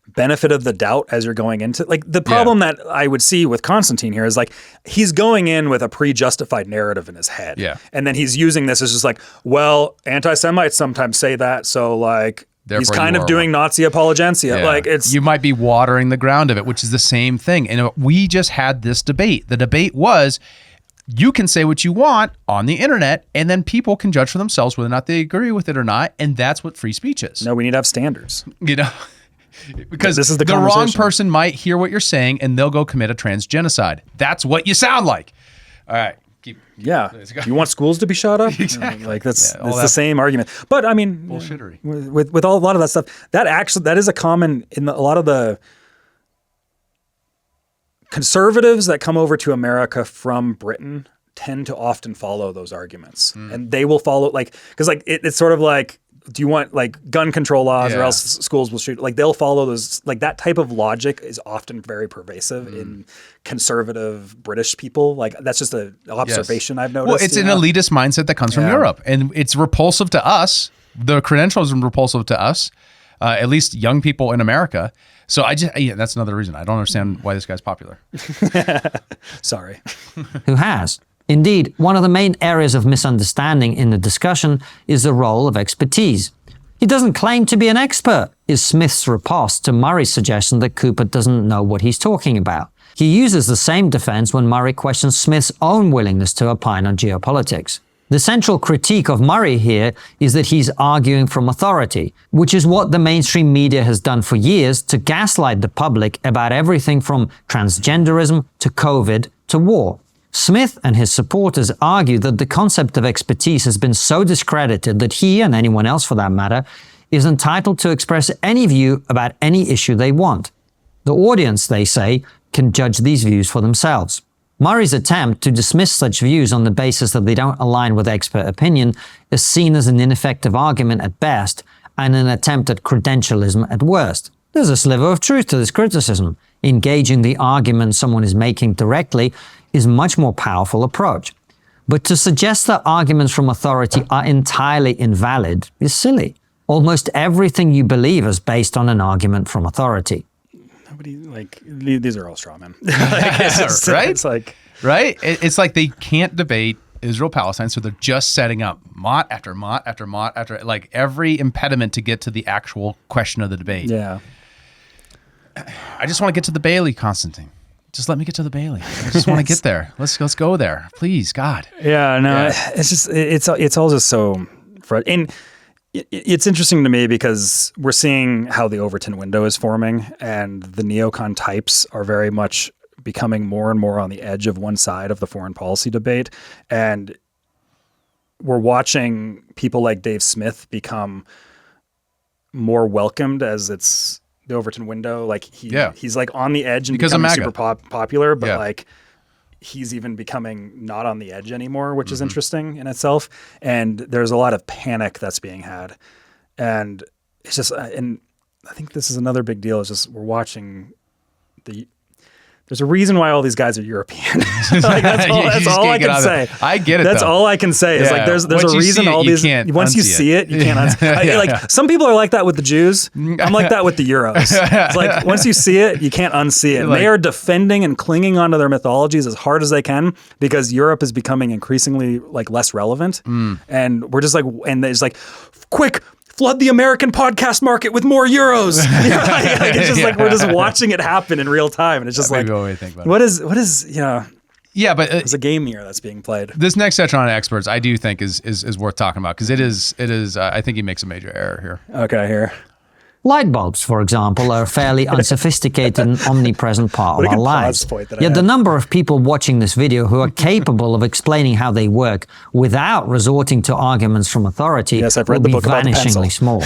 benefit of the doubt as you're going into like the problem that I would see with Konstantin here is like he's going in with a pre-justified narrative in his head. Yeah. And then he's using this as just like, well, anti-Semites sometimes say that, so like therefore he's kind of doing Nazi apologencia. Yeah. Like you might be watering the ground of it, which is the same thing. And we just had this debate. The debate was, you can say what you want on the internet, and then people can judge for themselves whether or not they agree with it or not. And that's what free speech is. No, we need to have standards. Because this is the wrong person might hear what you're saying and they'll go commit a trans genocide. That's what you sound like. All right. You want schools to be shot up? Exactly. Like it's the same argument. But I mean, bullshittery. With a lot of that stuff, that is a common in a lot of the conservatives that come over to America from Britain tend to often follow those arguments, and they will follow because it's sort of like, do you want like gun control laws or else schools will shoot? Like they'll follow those, like that type of logic is often very pervasive in conservative British people. Like that's just an observation I've noticed. Well, it's an elitist mindset that comes from Europe, and it's repulsive to us. The credentials are repulsive to us, at least young people in America. So that's another reason. I don't understand why this guy's popular. Sorry. Who has? Indeed, one of the main areas of misunderstanding in the discussion is the role of expertise. He doesn't claim to be an expert, is Smith's riposte to Murray's suggestion that Cooper doesn't know what he's talking about. He uses the same defense when Murray questions Smith's own willingness to opine on geopolitics. The central critique of Murray here is that he's arguing from authority, which is what the mainstream media has done for years to gaslight the public about everything from transgenderism to COVID to war. Smith and his supporters argue that the concept of expertise has been so discredited that he, and anyone else for that matter, is entitled to express any view about any issue they want. The audience, they say, can judge these views for themselves. Murray's attempt to dismiss such views on the basis that they don't align with expert opinion is seen as an ineffective argument at best and an attempt at credentialism at worst. There's a sliver of truth to this criticism. Engaging the argument someone is making directly is a much more powerful approach. But to suggest that arguments from authority are entirely invalid is silly. Almost everything you believe is based on an argument from authority. Nobody, these are all straw men. Right? It's like, right? It's like they can't debate Israel-Palestine, so they're just setting up mot after mot after mot after, like, every impediment to get to the actual question of the debate. Yeah. I just want to get to the Bailey, Konstantin. Just let me get to the Bailey. I just want to get there. Let's go there, please, God. Yeah, no, it's just it's all just so and it's interesting to me because we're seeing how the Overton window is forming, and the neocon types are very much becoming more and more on the edge of one side of the foreign policy debate, and we're watching people like Dave Smith become more welcomed as it's the Overton window. Like he's like on the edge and becoming super popular, but like he's even becoming not on the edge anymore, which is interesting in itself. And there's a lot of panic that's being had. And it's just, and I think this is another big deal, is just we're watching there's a reason why all these guys are European. Like, that's all I can say. I get it. That's all I can say. Is like there's a reason all these. Once you see it, you can't unsee it. Like some people are like that with the Jews. I'm like that with the Euros. It's like once you see it, you can't unsee it. Like, they are defending and clinging onto their mythologies as hard as they can because Europe is becoming increasingly like less relevant, and we're just like, and it's like, quick. Flood the American podcast market with more Euros. It's just like we're just watching it happen in real time, and it's just like, what is Yeah, but it's a game here that's being played. This next section on experts, I do think is worth talking about because it is. I think he makes a major error here. Okay, here. Light bulbs, for example, are a fairly unsophisticated and omnipresent part of our lives. Yet the number of people watching this video who are capable of explaining how they work without resorting to arguments from authority will be vanishingly small.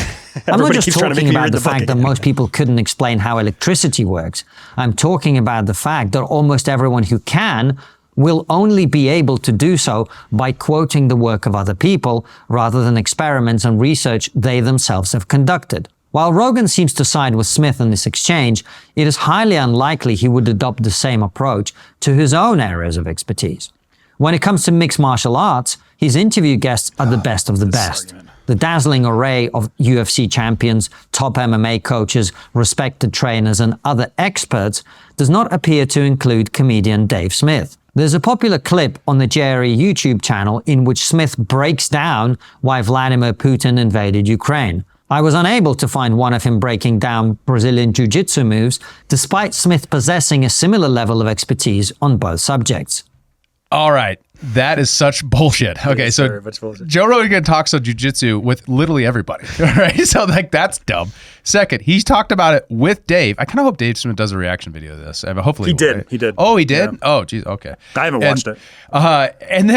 I'm not just talking about the fact that most people couldn't explain how electricity works. I'm talking about the fact that almost everyone who can will only be able to do so by quoting the work of other people rather than experiments and research they themselves have conducted. While Rogan seems to side with Smith in this exchange, it is highly unlikely he would adopt the same approach to his own areas of expertise. When it comes to mixed martial arts, his interview guests are the best of the best. The dazzling array of UFC champions, top MMA coaches, respected trainers, and other experts does not appear to include comedian Dave Smith. There's a popular clip on the Jerry YouTube channel in which Smith breaks down why Vladimir Putin invaded Ukraine. I was unable to find one of him breaking down Brazilian jiu-jitsu moves, despite Smith possessing a similar level of expertise on both subjects. All right. That is such bullshit. Okay, so Joe Rogan talks of jiu-jitsu with literally everybody, right? So like that's dumb. Second, he's talked about it with Dave. I kind of hope Dave Smith does a reaction video of this. Hopefully he did. He did. Oh, he did? Yeah. Oh, geez. Okay. I haven't watched it. And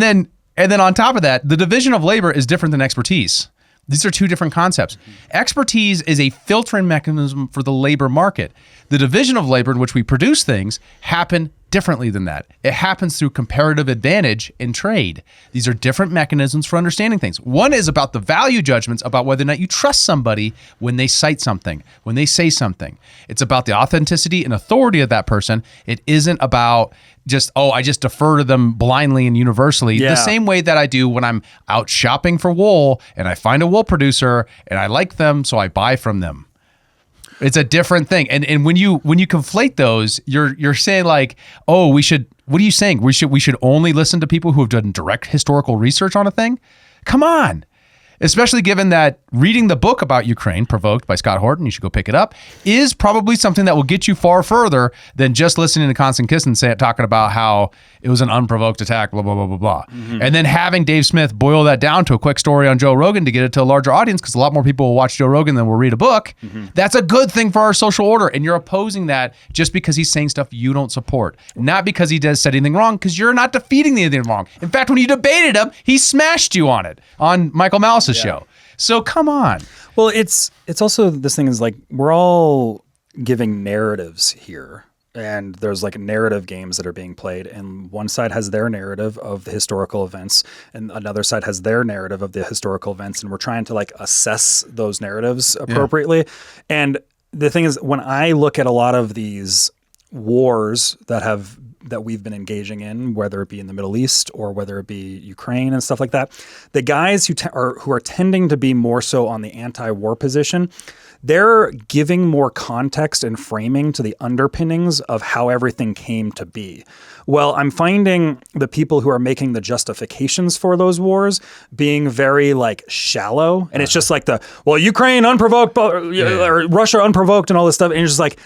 then on top of that, the division of labor is different than expertise. These are two different concepts. Expertise is a filtering mechanism for the labor market. The division of labor in which we produce things happen differently than that. It happens through comparative advantage in trade. These are different mechanisms for understanding things. One is about the value judgments about whether or not you trust somebody when they cite something, when they say something. It's about the authenticity and authority of that person. It isn't about just, I just defer to them blindly and universally. The same way that I do when I'm out shopping for wool and I find a wool producer and I like them, so I buy from them. It's a different thing. And when you conflate those, you're saying like, we should, what are you saying? We should only listen to people who have done direct historical research on a thing? Come on. especially given that reading the book about Ukraine, Provoked by Scott Horton, you should go pick it up, is probably something that will get you far further than just listening to Konstantin Kisin talking about how it was an unprovoked attack, blah, blah, blah, blah, blah. And then having Dave Smith boil that down to a quick story on Joe Rogan to get it to a larger audience, because a lot more people will watch Joe Rogan than will read a book. That's a good thing for our social order. And you're opposing that just because he's saying stuff you don't support. Not because he said anything wrong, because you're not defeating anything wrong. In fact, when you debated him, he smashed you on it on Michael Malice's show. So come on. Well, it's also, this thing is like, we're all giving narratives here. And there's like narrative games that are being played, and one side has their narrative of the historical events and another side has their narrative of the historical events. And we're trying to like assess those narratives appropriately. Yeah. And the thing is, when I look at a lot of these wars that we've been engaging in, whether it be in the Middle East or whether it be Ukraine and stuff like that, the guys who are tending to be more so on the anti-war position, they're giving more context and framing to the underpinnings of how everything came to be. Well, I'm finding the people who are making the justifications for those wars being very like shallow. And it's just like Ukraine unprovoked or Russia unprovoked and all this stuff. And it's just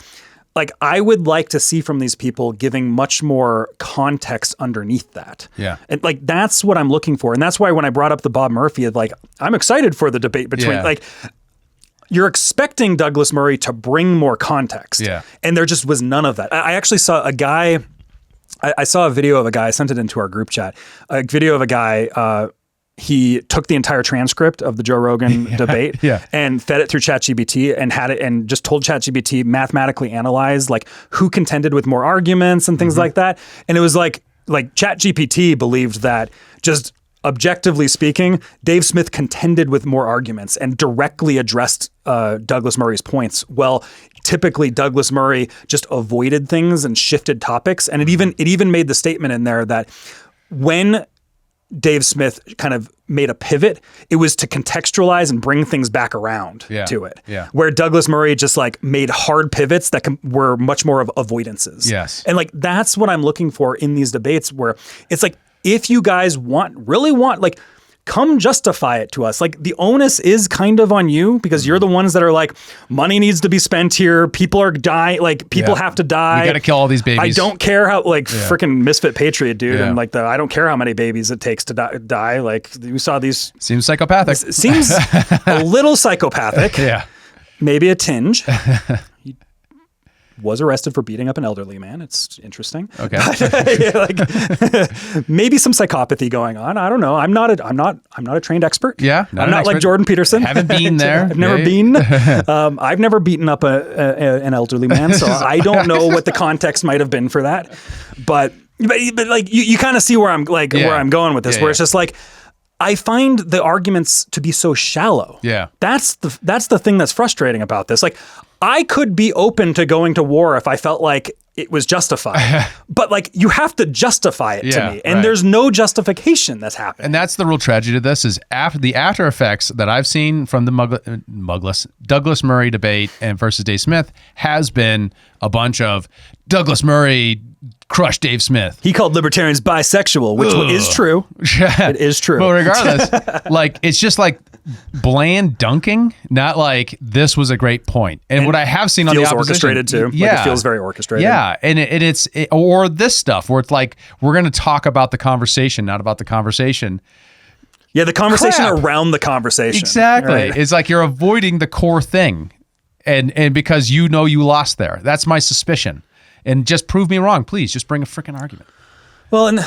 like I would like to see from these people giving much more context underneath that. Yeah. And like, that's what I'm looking for. And that's why when I brought up the Bob Murphy of like, I'm excited for the debate between you're expecting Douglas Murray to bring more context. Yeah. And there just was none of that. I actually saw a guy, I saw a video of a guy, I sent it into our group chat, a video of a guy, he took the entire transcript of the Joe Rogan debate and fed it through ChatGPT and had it and just told ChatGPT mathematically analyze like who contended with more arguments and things like that. And it was like ChatGPT believed that just objectively speaking, Dave Smith contended with more arguments and directly addressed Douglas Murray's points. Well, typically Douglas Murray just avoided things and shifted topics. And it even made the statement in there that when Dave Smith kind of made a pivot, it was to contextualize and bring things back around to it. Yeah. Where Douglas Murray just like made hard pivots that were much more of avoidances. Yes. And like, that's what I'm looking for in these debates, where it's like, if you guys really want, like, come justify it to us. Like, the onus is kind of on you, because you're the ones that are like, money needs to be spent here. People are dying. Like, people have to die. We got to kill all these babies. I don't care how, like, freaking misfit patriot, dude. And like, I don't care how many babies it takes to die. Like, we saw these. Seems psychopathic. Seems a little psychopathic. Yeah. Maybe a tinge. Was arrested for beating up an elderly man. It's interesting. Okay. Like, maybe some psychopathy going on. I don't know. I'm not a trained expert. Yeah. I'm not like Jordan Peterson. Haven't been there. I've never been. I've never beaten up an elderly man, so I don't know what the context might have been for that. But like you kind of see where I'm like where I'm going with this, where it's just like, I find the arguments to be so shallow. Yeah. That's the thing that's frustrating about this. Like, I could be open to going to war if I felt like it was justified. But like, you have to justify it to me. And there's no justification that's happening. And that's the real tragedy of this, is after the after effects that I've seen from the Douglas Murray debate and versus Dave Smith has been a bunch of Douglas Murray crushed Dave Smith. He called libertarians bisexual, which is true. It is true. But regardless, like, it's just like bland dunking, not like this was a great point. And what I have seen on the opposition, orchestrated too. Yeah, like, it feels very orchestrated. Yeah, and it's or this stuff where it's like, we're going to talk about the conversation, not about the conversation. Yeah, the conversation around the conversation. Exactly. Right? It's like you're avoiding the core thing, and because you know you lost there. That's my suspicion. And just prove me wrong, please. Just bring a freaking argument. Well, and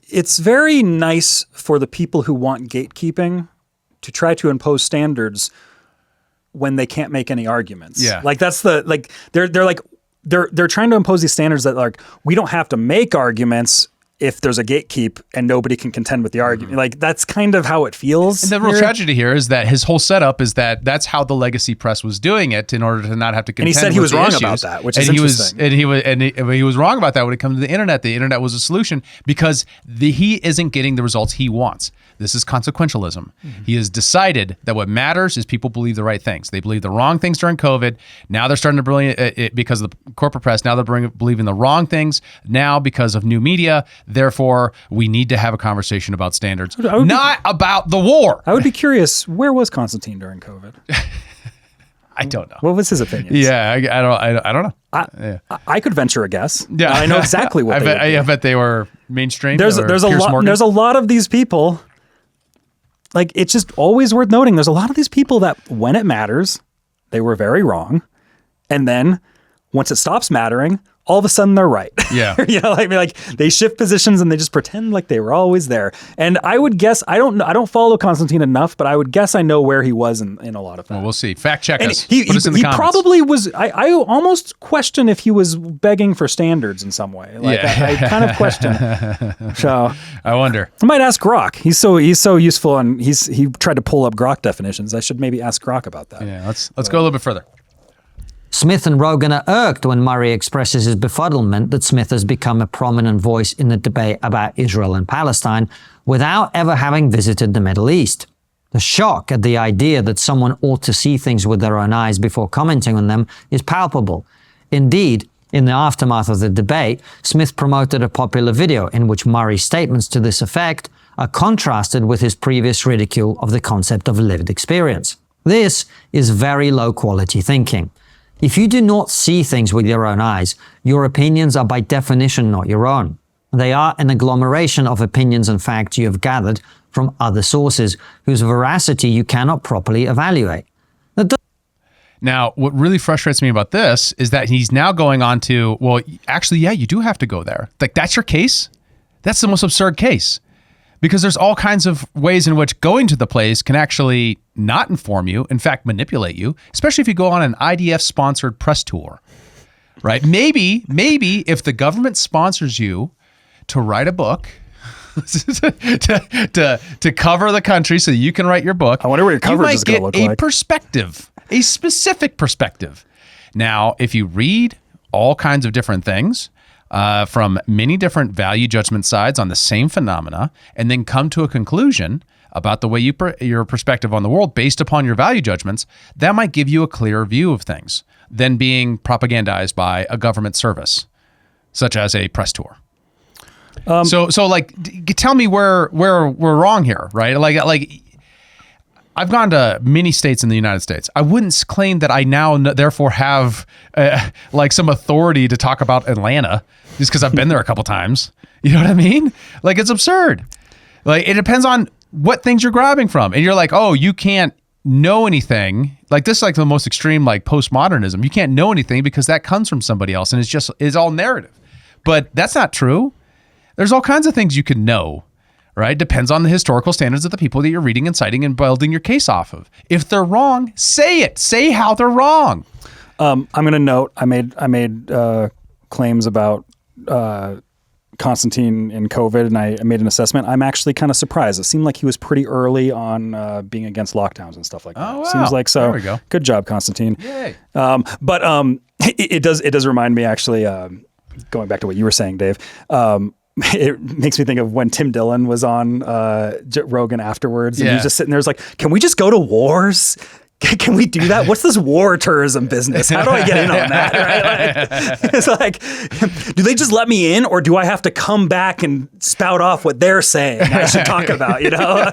it's very nice for the people who want gatekeeping to try to impose standards when they can't make any arguments. Yeah. Like, that's they're trying to impose these standards that, like, we don't have to make arguments if there's a gatekeep and nobody can contend with the argument. Like, that's kind of how it feels. And the real tragedy here is that his whole setup is that that's how the legacy press was doing it in order to not have to contend with the issues. And he said he was wrong about that, which is interesting. He was wrong about that when it comes to the internet. The internet was a solution because he isn't getting the results he wants. This is consequentialism. Mm-hmm. He has decided that what matters is people believe the right things. They believe the wrong things during COVID. Now they're starting to believe it because of the corporate press. Now they're believing the wrong things. Now, because of new media, Therefore, we need to have a conversation about standards, not about the war. I would be curious, where was Konstantin during COVID? I don't know. What was his opinion? Yeah, I don't know. I could venture a guess. Yeah, I know exactly what I bet they were mainstream. There's a lot of these people. Like, it's just always worth noting. There's a lot of these people that, when it matters, they were very wrong, and then once it stops mattering, all of a sudden they're right. Yeah. Like they shift positions and they just pretend like they were always there. And I would guess, I don't follow Konstantin enough, but I would guess I know where he was in a lot of that. Well, we'll see. Fact check us. Put us in the comments. Probably was, I almost question if he was begging for standards in some way. Like I kind of question. So I wonder. I might ask Grok. He's so useful, and he tried to pull up Grok definitions. I should maybe ask Grok about that. Yeah, let's go a little bit further. Smith and Rogan are irked when Murray expresses his befuddlement that Smith has become a prominent voice in the debate about Israel and Palestine without ever having visited the Middle East. The shock at the idea that someone ought to see things with their own eyes before commenting on them is palpable. Indeed, in the aftermath of the debate, Smith promoted a popular video in which Murray's statements to this effect are contrasted with his previous ridicule of the concept of lived experience. This is very low-quality thinking. If you do not see things with your own eyes, your opinions are by definition not your own. They are an agglomeration of opinions and facts you have gathered from other sources whose veracity you cannot properly evaluate. Now, what really frustrates me about this is that he's now going on to, well, actually, yeah, you do have to go there. Like, that's your case? That's the most absurd case. Because there's all kinds of ways in which going to the place can actually not inform you, in fact, manipulate you, especially if you go on an IDF-sponsored press tour, right? Maybe if the government sponsors you to write a book, to cover the country so you can write your book, I wonder what your coverage is going to look like. You might get a perspective, a specific perspective. Now, if you read all kinds of different things, from many different value judgment sides on the same phenomena, and then come to a conclusion about the way your perspective on the world based upon your value judgments, that might give you a clearer view of things than being propagandized by a government service, such as a press tour. So like, tell me where we're wrong here, right? Like. I've gone to many states in the United States. I wouldn't claim that I now therefore have like some authority to talk about Atlanta just because I've been there a couple times. You know what I mean? Like, it's absurd. Like, it depends on what things you're grabbing from. And you're like, oh, you can't know anything. Like, this is like the most extreme, like, postmodernism. You can't know anything because that comes from somebody else, and it's all narrative. But that's not true. There's all kinds of things you can know. Right? Depends on the historical standards of the people that you're reading and citing and building your case off of. If they're wrong, say it. Say how they're wrong. I'm going to note, I made claims about Konstantin in COVID, and I made an assessment. I'm actually kind of surprised. It seemed like he was pretty early on being against lockdowns and stuff like that. Oh, wow. Seems like so. There we go. Good job, Konstantin. Yay. But it does remind me, actually, going back to what you were saying, Dave, it makes me think of when Tim Dillon was on Rogan afterwards, and he was just sitting there, like, can we just go to wars? Can we do that? What's this war tourism business? How do I get in on that? Right? Like, it's like, do they just let me in, or do I have to come back and spout off what they're saying I should talk about, you know?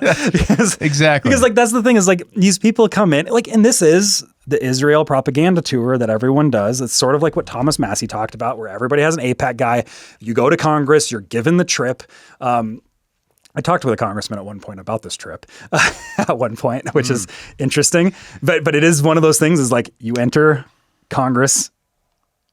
Exactly. Because like, that's the thing, is like, these people come in, like, and this is the Israel propaganda tour that everyone does. It's sort of like what Thomas Massey talked about, where everybody has an AIPAC guy. You go to Congress, you're given the trip. I talked with a congressman at one point about this trip at one point, which is interesting. But it is one of those things, is like, you enter Congress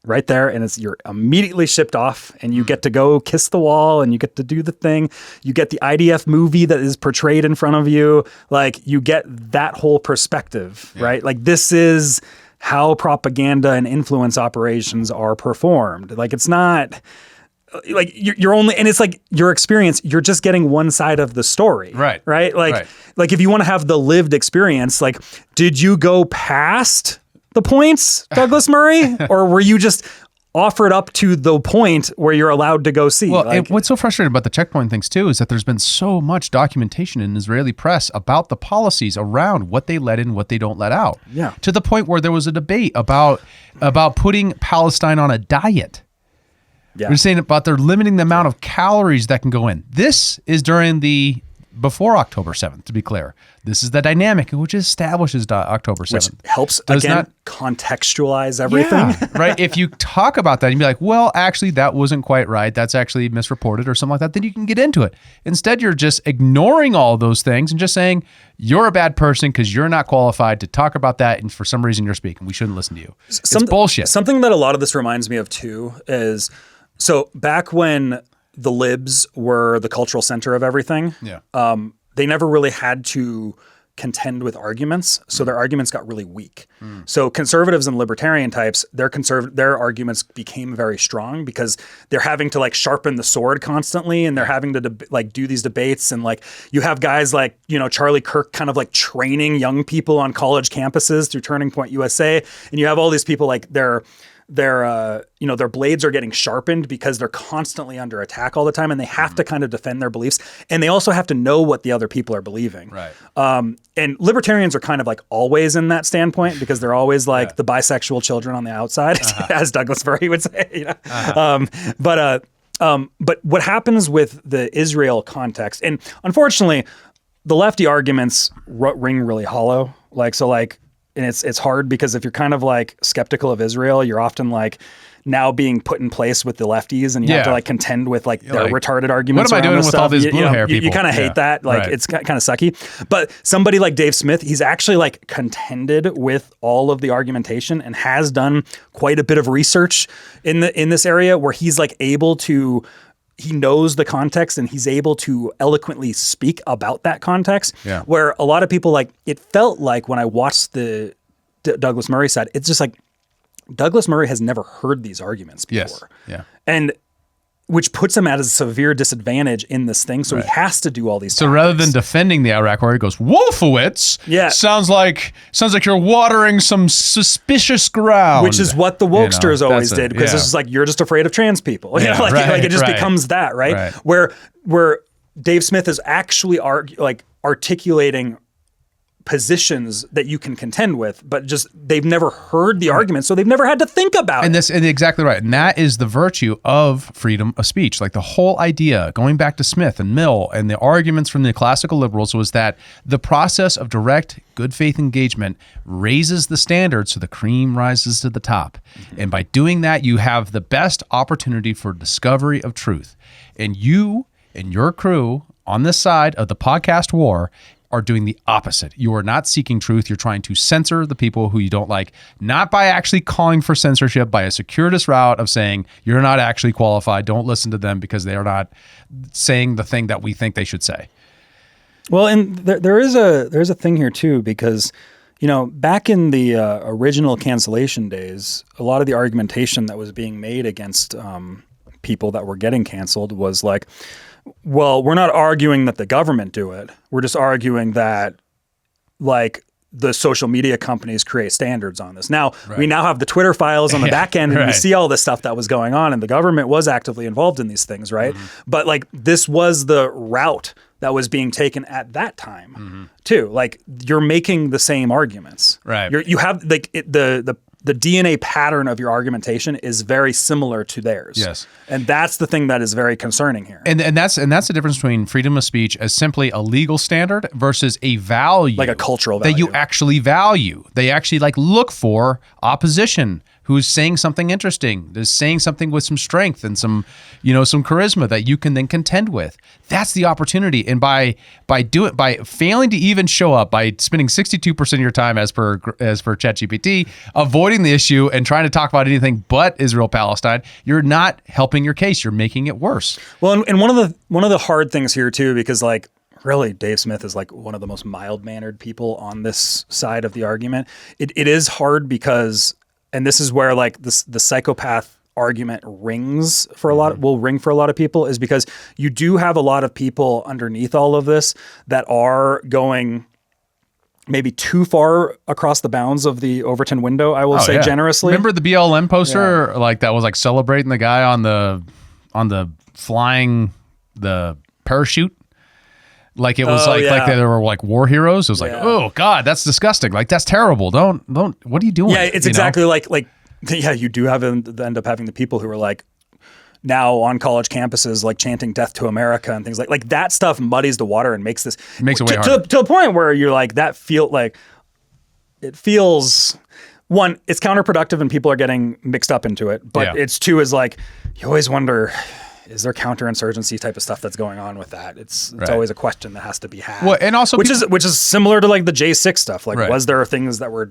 right there, and you're immediately shipped off, and you get to go kiss the wall, and you get to do the thing. You get the IDF movie that is portrayed in front of you. Like, you get that whole perspective, right? Like, this is how propaganda and influence operations are performed. Like, it's not like you're only, and it's like your experience, you're just getting one side of the story. Right. Like if you want to have the lived experience, like, did you go past the points, Douglas Murray, or were you just offered up to the point where you're allowed to go see? Well, what's so frustrating about the checkpoint things too is that there's been so much documentation in Israeli press about the policies around what they let in, what they don't let out. Yeah. To the point where there was a debate about putting Palestine on a diet. Yeah. We're saying about they're limiting the amount of calories that can go in. This is during before October 7th, to be clear. This is the dynamic which establishes October 7th. Which helps, contextualize everything. Yeah, right? If you talk about that and be like, well, actually, that wasn't quite right. That's actually misreported or something like that, then you can get into it. Instead, you're just ignoring all those things and just saying, you're a bad person because you're not qualified to talk about that, and for some reason you're speaking. We shouldn't listen to you. It's bullshit. Something that a lot of this reminds me of, too, is so back when the libs were the cultural center of everything. They never really had to contend with arguments, so their arguments got really weak. So conservatives and libertarian types, their arguments became very strong because they're having to like sharpen the sword constantly, and they're having to do these debates, and like you have guys like Charlie Kirk kind of like training young people on college campuses through Turning Point USA, and you have all these people like their blades are getting sharpened because they're constantly under attack all the time, and they have to kind of defend their beliefs, and they also have to know what the other people are believing. Right. And libertarians are kind of like always in that standpoint because they're always like the bisexual children on the outside, as Douglas Murray would say. But what happens with the Israel context, and unfortunately, the lefty arguments ring really hollow. And it's hard because if you're kind of like skeptical of Israel, you're often like now being put in place with the lefties, and you have to like contend with like their retarded arguments. What am I doing with all these blue hair people? You kind of hate that. Like it's kind of sucky. But somebody like Dave Smith, he's actually like contended with all of the argumentation and has done quite a bit of research in this area where he's like able to. He knows the context and he's able to eloquently speak about that context. Yeah. Where a lot of people it felt like when I watched the Douglas Murray side, it's just like Douglas Murray has never heard these arguments before. Yes. Yeah. And which puts him at a severe disadvantage in this thing. So he has to do all these So rather than defending the Iraq war, he goes, Wolfowitz? Yeah. Sounds like you're watering some suspicious ground. Which is what the wokesters always did, because it's just like, you're just afraid of trans people. It just becomes that, right? Where Dave Smith is actually articulating positions that you can contend with, but just they've never heard the argument, so they've never had to think about it. And exactly right. And that is the virtue of freedom of speech. Like the whole idea, going back to Smith and Mill and the arguments from the classical liberals, was that the process of direct good faith engagement raises the standard so the cream rises to the top. And by doing that, you have the best opportunity for discovery of truth. And you and your crew on this side of the podcast war are doing the opposite. You are not seeking truth. You're trying to censor the people who you don't like, not by actually calling for censorship, by a circuitous route of saying you're not actually qualified. Don't listen to them because they are not saying the thing that we think they should say. Well, and there's a thing here too, because back in the original cancellation days, a lot of the argumentation that was being made against people that were getting canceled was like, well, we're not arguing that the government do it. We're just arguing that like the social media companies create standards on this. Now, we now have the Twitter files on the back end, and we see all this stuff that was going on, and the government was actively involved in these things, right? But like this was the route that was being taken at that time too. Like you're making the same arguments. Right. You have like the DNA pattern of your argumentation is very similar to theirs. Yes. And that's the thing that is very concerning here. And that's the difference between freedom of speech as simply a legal standard versus a value. Like a cultural value. That you actually value. They actually look for opposition who's saying something interesting, is saying something with some strength and some charisma that you can then contend with. That's the opportunity. And by failing to even show up, by spending 62% of your time as per ChatGPT, avoiding the issue and trying to talk about anything but Israel-Palestine, you're not helping your case. You're making it worse. Well, and one of the hard things here too, because like really Dave Smith is like one of the most mild-mannered people on this side of the argument. It is hard because, and this is where like the psychopath argument rings for a lot, will ring for a lot of people, is because you do have a lot of people underneath all of this that are going maybe too far across the bounds of the Overton window, I will say generously. Remember the BLM poster that was like celebrating the guy on the flying the parachute? Like it was like they were like war heroes. It was like, oh God, that's disgusting. Like that's terrible. Don't. What are you doing? Yeah, it's exactly like you do end up having the people who are like, now on college campuses, like chanting "Death to America" and things like that stuff muddies the water and makes this it way harder. To a point where you're like, it feels, one, it's counterproductive and people are getting mixed up into it. But it's two, is like, you always wonder, is there counterinsurgency type of stuff that's going on with that? It's always a question that has to be had. Well, and also which is similar to like the J6 stuff. Like, was there things that were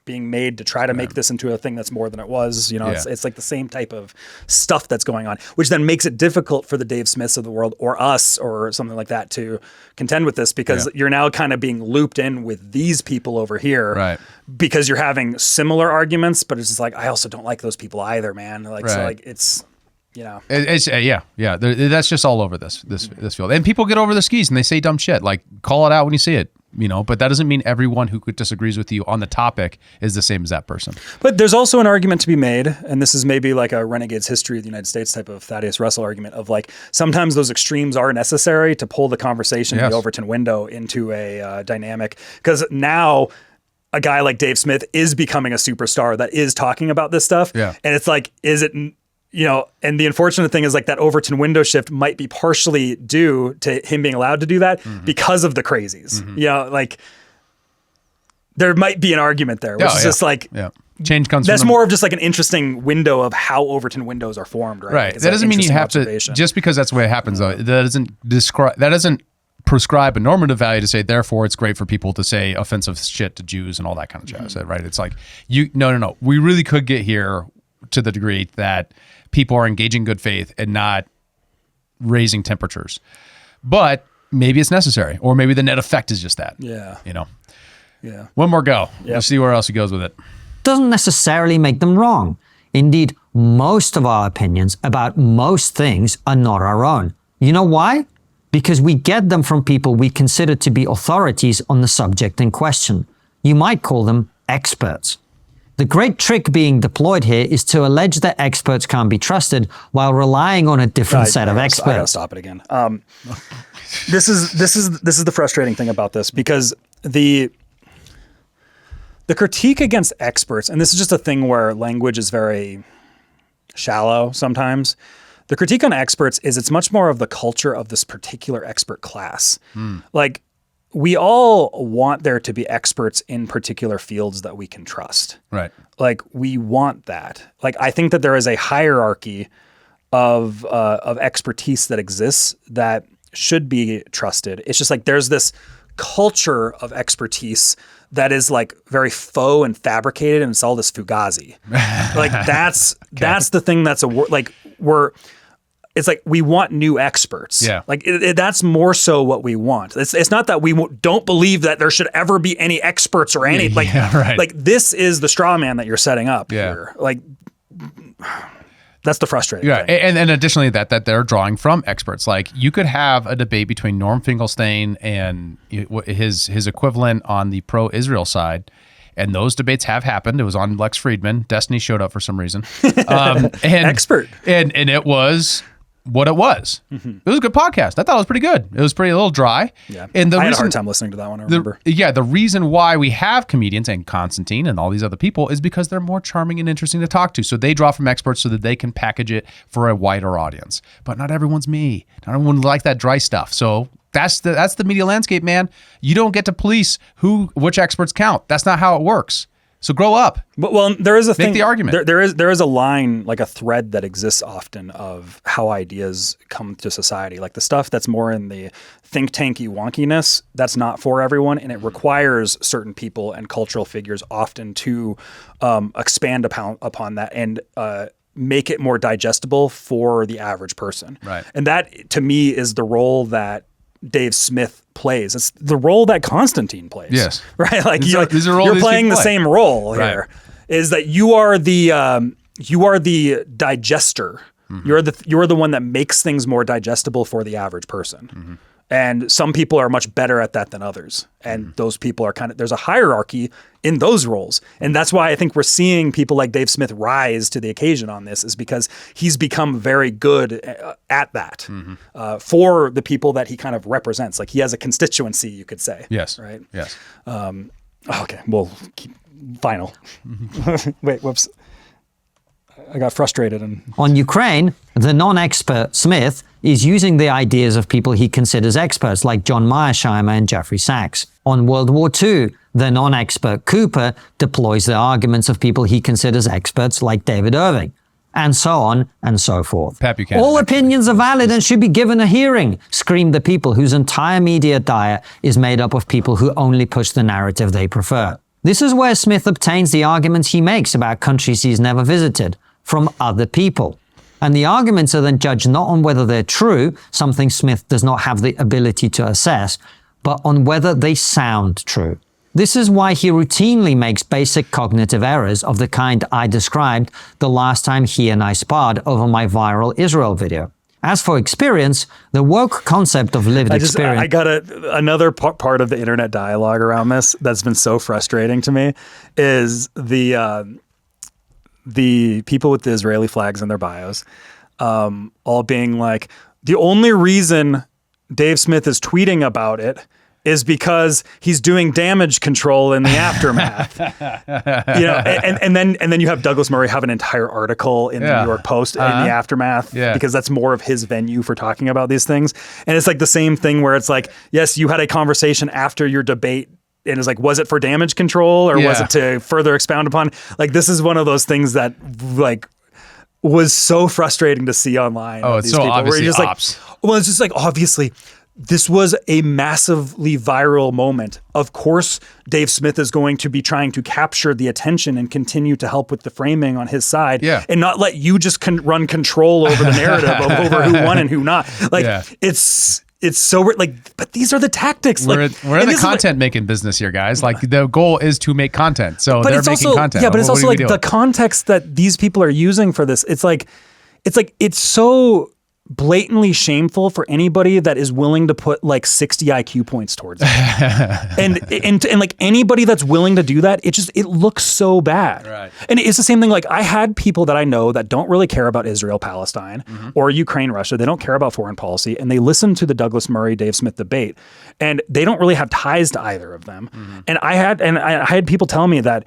being made to try to make this into a thing that's more than it was? You know, it's like the same type of stuff that's going on, which then makes it difficult for the Dave Smiths of the world or us or something like that to contend with this, because you're now kind of being looped in with these people over here, because you're having similar arguments, but it's just like, I also don't like those people either, man. Like, so like it's, you know, it's that's just all over this field, and people get over their skis and they say dumb shit. Like, call it out when you see it. You know, but that doesn't mean everyone who disagrees with you on the topic is the same as that person. But there's also an argument to be made, and this is maybe like a Renegade's History of the United States type of Thaddeus Russell argument of like, sometimes those extremes are necessary to pull the conversation, the Overton window, into a dynamic. Because now a guy like Dave Smith is becoming a superstar that is talking about this stuff. Yeah. And it's like, is it... You know, and the unfortunate thing is like that Overton window shift might be partially due to him being allowed to do that because of the crazies. You know, like there might be an argument there, which is just like, change comes. That's more of just like an interesting window of how Overton windows are formed, right? Right. That doesn't mean you have to, just because that's the way it happens though, that doesn't prescribe a normative value to say, therefore it's great for people to say offensive shit to Jews and all that kind of jazz, right? It's like, no. We really could get here to the degree that people are engaging good faith and not raising temperatures. But maybe it's necessary, or maybe the net effect is just that. Yeah. You know? Yeah. One more go. We'll see where else he goes with it. Doesn't necessarily make them wrong. Indeed, most of our opinions about most things are not our own. You know why? Because we get them from people we consider to be authorities on the subject in question. You might call them experts. The great trick being deployed here is to allege that experts can't be trusted while relying on a different set of experts. I gotta stop it again. This is the frustrating thing about this, because the critique against experts, and this is just a thing where language is very shallow sometimes. The critique on experts is it's much more of the culture of this particular expert class. Like, we all want there to be experts in particular fields that we can trust. Right. Like, we want that. Like, I think that there is a hierarchy of expertise that exists that should be trusted. It's just like there's this culture of expertise that is like very faux and fabricated, and it's all this fugazi. Like, that's the thing that's it's like we want new experts. Yeah. Like that's more so what we want. It's not that we don't believe that there should ever be any experts or any like this is the straw man that you're setting up here. Like that's the frustrating thing. And additionally that they're drawing from experts. Like, you could have a debate between Norm Finkelstein and his equivalent on the pro-Israel side. And those debates have happened. It was on Lex Friedman. Destiny showed up for some reason. And expert. And it was what it was. It was a good podcast. I thought it was pretty good. It was a little dry. Yeah. And I had a hard time listening to that one, I remember. The reason why we have comedians and Konstantin and all these other people is because they're more charming and interesting to talk to. So they draw from experts so that they can package it for a wider audience. But not everyone's me. Not everyone likes that dry stuff. So that's the media landscape, man. You don't get to police which experts count. That's not how it works. So grow up. Well, there is a thing. Make the argument. There is a line, like a thread that exists often of how ideas come to society. Like the stuff that's more in the think tanky wonkiness, that's not for everyone, and it requires certain people and cultural figures often to expand upon that and make it more digestible for the average person. Right. And that, to me, is the role that Dave Smith plays. It's the role that Constantine plays. Yes. Right? Like you're playing the same role here. Is that you are the digester. You're the one that makes things more digestible for the average person. And some people are much better at that than others. And those people are there's a hierarchy in those roles. And that's why I think we're seeing people like Dave Smith rise to the occasion on this, is because he's become very good at that for the people that he kind of represents. Like, he has a constituency, you could say. Yes. Right? Yes. Okay. Well, final. Wait, whoops. got frustrated. On Ukraine, the non-expert Smith is using the ideas of people he considers experts, like John Mearsheimer and Jeffrey Sachs. On World War II, the non-expert Cooper deploys the arguments of people he considers experts, like David Irving, and so on and so forth. All opinions are valid and should be given a hearing, scream the people whose entire media diet is made up of people who only push the narrative they prefer. This is where Smith obtains the arguments he makes about countries he's never visited, from other people. And the arguments are then judged not on whether they're true, something Smith does not have the ability to assess, but on whether they sound true. This is why he routinely makes basic cognitive errors of the kind I described the last time he and I sparred over my viral Israel video. As for experience, the woke concept of lived experience... I got another part of the internet dialogue around this that's been so frustrating to me is the people with the Israeli flags in their bios all being like, the only reason Dave Smith is tweeting about it is because he's doing damage control in the aftermath. And then you have Douglas Murray have an entire article in the New York Post in the aftermath because that's more of his venue for talking about these things. And it's like the same thing where it's like, yes, you had a conversation after your debate and it's like, was it for damage control or was it to further expound upon? Like, this is one of those things that like was so frustrating to see online. Oh, it's so people, obviously just ops. Like, well, it's just like, obviously, this was a massively viral moment. Of course, Dave Smith is going to be trying to capture the attention and continue to help with the framing on his side and not let you just run control over the narrative of over who won and who not. Like, it's so like, but these are the tactics. We're in the content making business here, guys. Like, the goal is to make content. So they're making content. Yeah, but it's also like the context that these people are using for this. It's so blatantly shameful for anybody that is willing to put like 60 IQ points towards it. and like anybody that's willing to do that, it looks so bad. Right. And it's the same thing. Like, I had people that I know that don't really care about Israel, Palestine, or Ukraine, Russia. They don't care about foreign policy, and they listen to the Douglas Murray, Dave Smith debate, and they don't really have ties to either of them. And I had people tell me that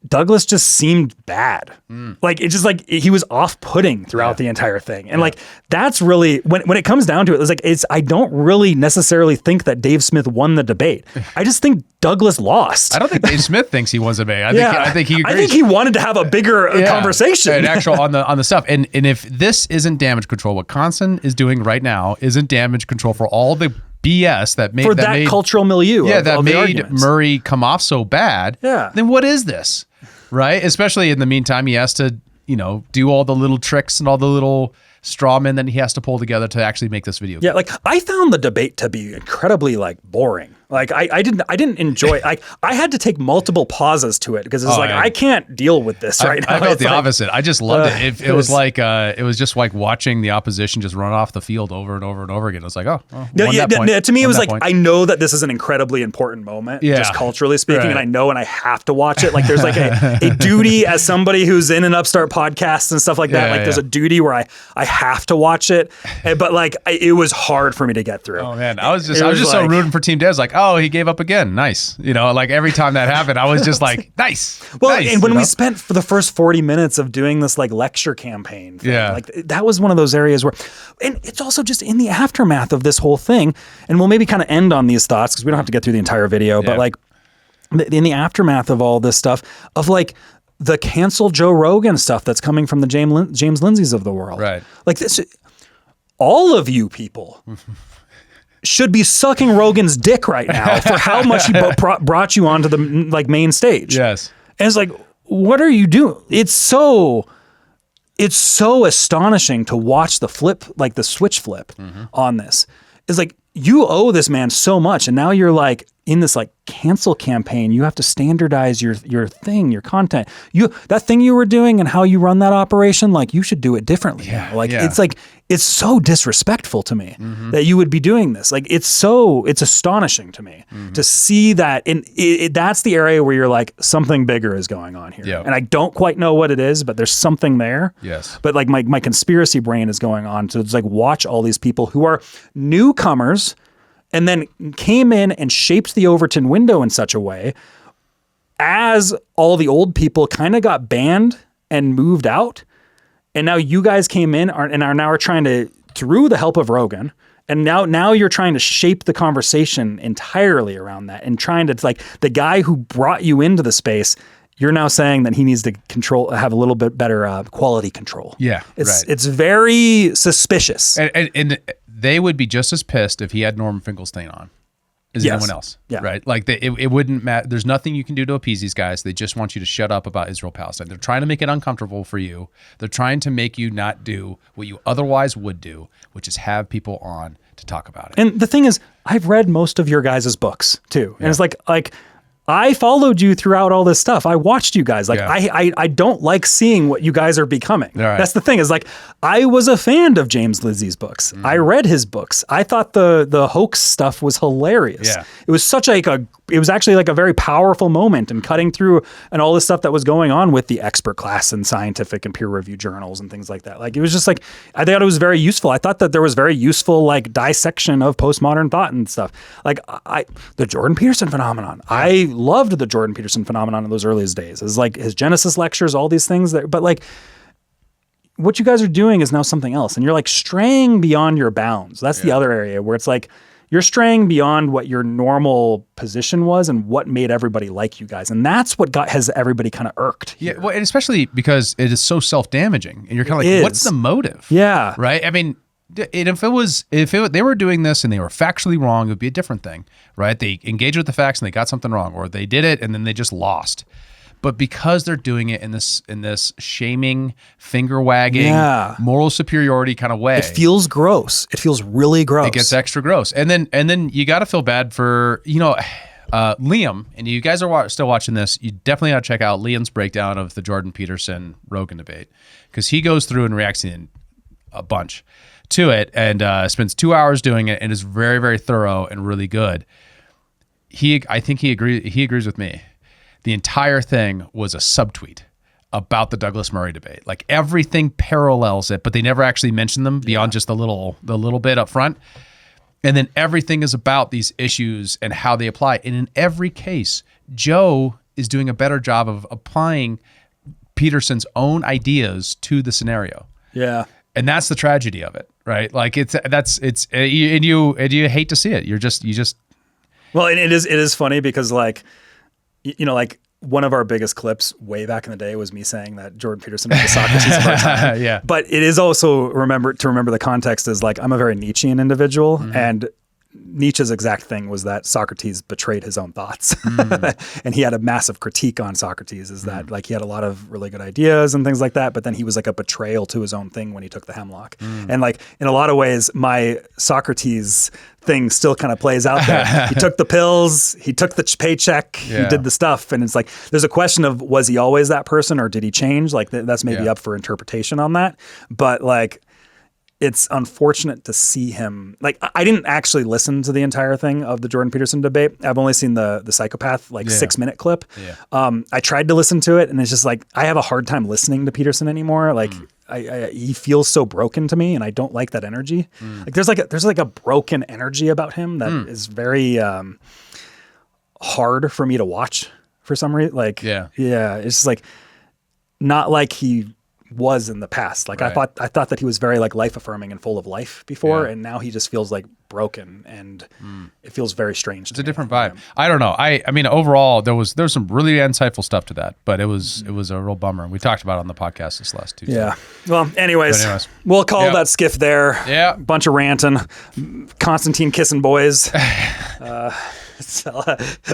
Douglas just seemed bad. Like, it's just like he was off-putting throughout the entire thing. And like, that's really, when it comes down to it, it's like, I don't really necessarily think that Dave Smith won the debate. I just think Douglas lost. I don't think Dave Smith thinks he wins a debate. I think he agrees. I think he wanted to have a bigger conversation. An actual on the stuff. And if this isn't damage control, what Constantin is doing right now isn't damage control for all the BS that made cultural milieu. That made Murray come off so bad. Yeah. Then what is this? Right? Especially in the meantime, he has to, do all the little tricks and all the little straw men that he has to pull together to actually make this video. Yeah, like, I found the debate to be incredibly like boring. Like, I didn't enjoy it. I had to take multiple pauses to it because it's I can't deal with this right now. I felt the opposite. I just loved it. It was like it was just like watching the opposition just run off the field over and over and over again. It was like, to me, it was like, I know that this is an incredibly important moment, just culturally speaking, and I have to watch it. Like, there's like a duty as somebody who's in an upstart podcast and stuff like that. There's a duty where I have to watch it, but like, it was hard for me to get through. Oh man, I was just so rooting for Team Devs. Like, oh, he gave up again. Nice. Like every time that happened, I was just like, nice. Well, nice, and when we spent for the first 40 minutes of doing this like lecture campaign thing, like that was one of those areas where, and it's also just in the aftermath of this whole thing, and we'll maybe kind of end on these thoughts because we don't have to get through the entire video, but like in the aftermath of all this stuff of like the cancel Joe Rogan stuff that's coming from the James Lindsay's of the world. Right. Like this, all of you people should be sucking Rogan's dick right now for how much he brought you onto the like main stage. Yes. And it's like, what are you doing? It's so astonishing to watch the flip, like the switch flip on this. It's like, you owe this man so much, and now you're like in this like cancel campaign. You have to standardize your thing, your content. That thing you were doing and how you run that operation, like you should do it differently now. Like it's so disrespectful to me that you would be doing this. Like it's astonishing to me to see that, and that's the area where you're like, something bigger is going on here. Yeah. And I don't quite know what it is, but there's something there. Yes. But like my conspiracy brain is going on to like watch all these people who are newcomers and then came in and shaped the Overton window in such a way as all the old people kind of got banned and moved out. And now you guys came in and are now trying to, through the help of Rogan, and now you're trying to shape the conversation entirely around that and trying to, like, the guy who brought you into the space, you're now saying that he needs to have a little bit better quality control. Yeah, it's very suspicious. And they would be just as pissed if he had Norman Finkelstein on as anyone else, right? Like it wouldn't matter. There's nothing you can do to appease these guys. They just want you to shut up about Israel-Palestine. They're trying to make it uncomfortable for you. They're trying to make you not do what you otherwise would do, which is have people on to talk about it. And the thing is, I've read most of your guys' books too. And it's like I followed you throughout all this stuff. I watched you guys. Like I don't like seeing what you guys are becoming. Right. That's the thing, is like, I was a fan of James Lizzy's books. I read his books. I thought the hoax stuff was hilarious. Yeah. It was such it was actually like a very powerful moment in cutting through and all this stuff that was going on with the expert class and scientific and peer reviewed journals and things like that. Like, it was just like, I thought it was very useful. I thought that there was very useful, like, dissection of postmodern thought and stuff. Like, the Jordan Peterson phenomenon. I loved the Jordan Peterson phenomenon in those earliest days. It's like his Genesis lectures, all these things but like, what you guys are doing is now something else. And you're like straying beyond your bounds. That's the other area where it's like, you're straying beyond what your normal position was and what made everybody like you guys. And that's what has everybody kind of irked here. Yeah, well, and especially because it is so self-damaging. And you're kind of like, what's the motive? Yeah. Right? I mean, if they were doing this and they were factually wrong, it would be a different thing, right? They engaged with the facts and they got something wrong, or they did it and then they just lost. But because they're doing it in this shaming, finger wagging, moral superiority kind of way, it feels gross. It feels really gross. It gets extra gross. And then you got to feel bad for, Liam, and you guys are still watching this. You definitely got to check out Liam's breakdown of the Jordan Peterson Rogan debate, because he goes through and reacts in a bunch to it and spends 2 hours doing it and is very, very thorough and really good. I think he agrees with me. The entire thing was a subtweet about the Douglas Murray debate. Like, everything parallels it, but they never actually mention them beyond just the little bit up front. And then everything is about these issues and how they apply. And in every case, Joe is doing a better job of applying Peterson's own ideas to the scenario. Yeah. And that's the tragedy of it, right? Like, you hate to see it. You just. Well, and it is funny because, like, like, one of our biggest clips way back in the day was me saying that Jordan Peterson was the Socrates of our time. Yeah. But it is also remember the context is, like, I'm a very Nietzschean individual, and Nietzsche's exact thing was that Socrates betrayed his own thoughts. And he had a massive critique on Socrates, is that like he had a lot of really good ideas and things like that, but then he was like a betrayal to his own thing when he took the hemlock. And like, in a lot of ways, my Socrates thing still kind of plays out there. He took the pills, he took the paycheck, he did the stuff. And it's like, there's a question of, was he always that person or did he change? Like, that's maybe up for interpretation on that. But like, it's unfortunate to see him. Like, I didn't actually listen to the entire thing of the Jordan Peterson debate. I've only seen the psychopath 6-minute clip. I tried to listen to it, and it's just like, I have a hard time listening to Peterson anymore. Like, he feels so broken to me, and I don't like that energy. Like, there's a broken energy about him that is very hard for me to watch for some reason. Like, it's just like, not like he was in the past. Like, I thought that he was very like life affirming and full of life before, and now he just feels like broken, and it feels very strange. It's a different vibe. I don't know. I mean, overall, there was some really insightful stuff to that, but it was a real bummer. We talked about it on the podcast this last Tuesday. Yeah. Well, anyways, we'll call that skiff there. Yeah. Bunch of ranting. Konstantin Kisin boys. So,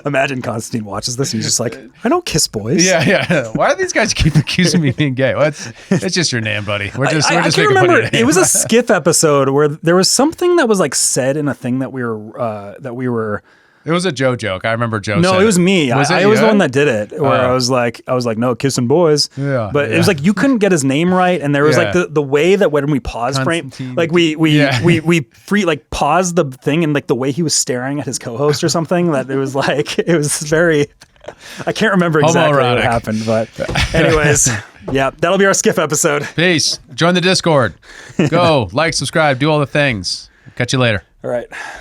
imagine Constantine watches this and he's just like, I don't kiss boys. Yeah. Why do these guys keep accusing me of being gay? Well, it's just your name, buddy. We're just I can't remember. It was a SCIF episode where there was something that was like said in a thing that we were. It was a Joe joke. I remember Joe. No, it was me. I was the one that did it. Where I was like, no, kissing boys. Yeah. But it was like, you couldn't get his name right, and there was like the way that when we pause frame, like we paused the thing, and like the way he was staring at his co-host or something, that it was like, it was very. I can't remember exactly what happened, but anyways, that'll be our SCIF episode. Peace. Join the Discord. Go like, subscribe, do all the things. Catch you later. All right.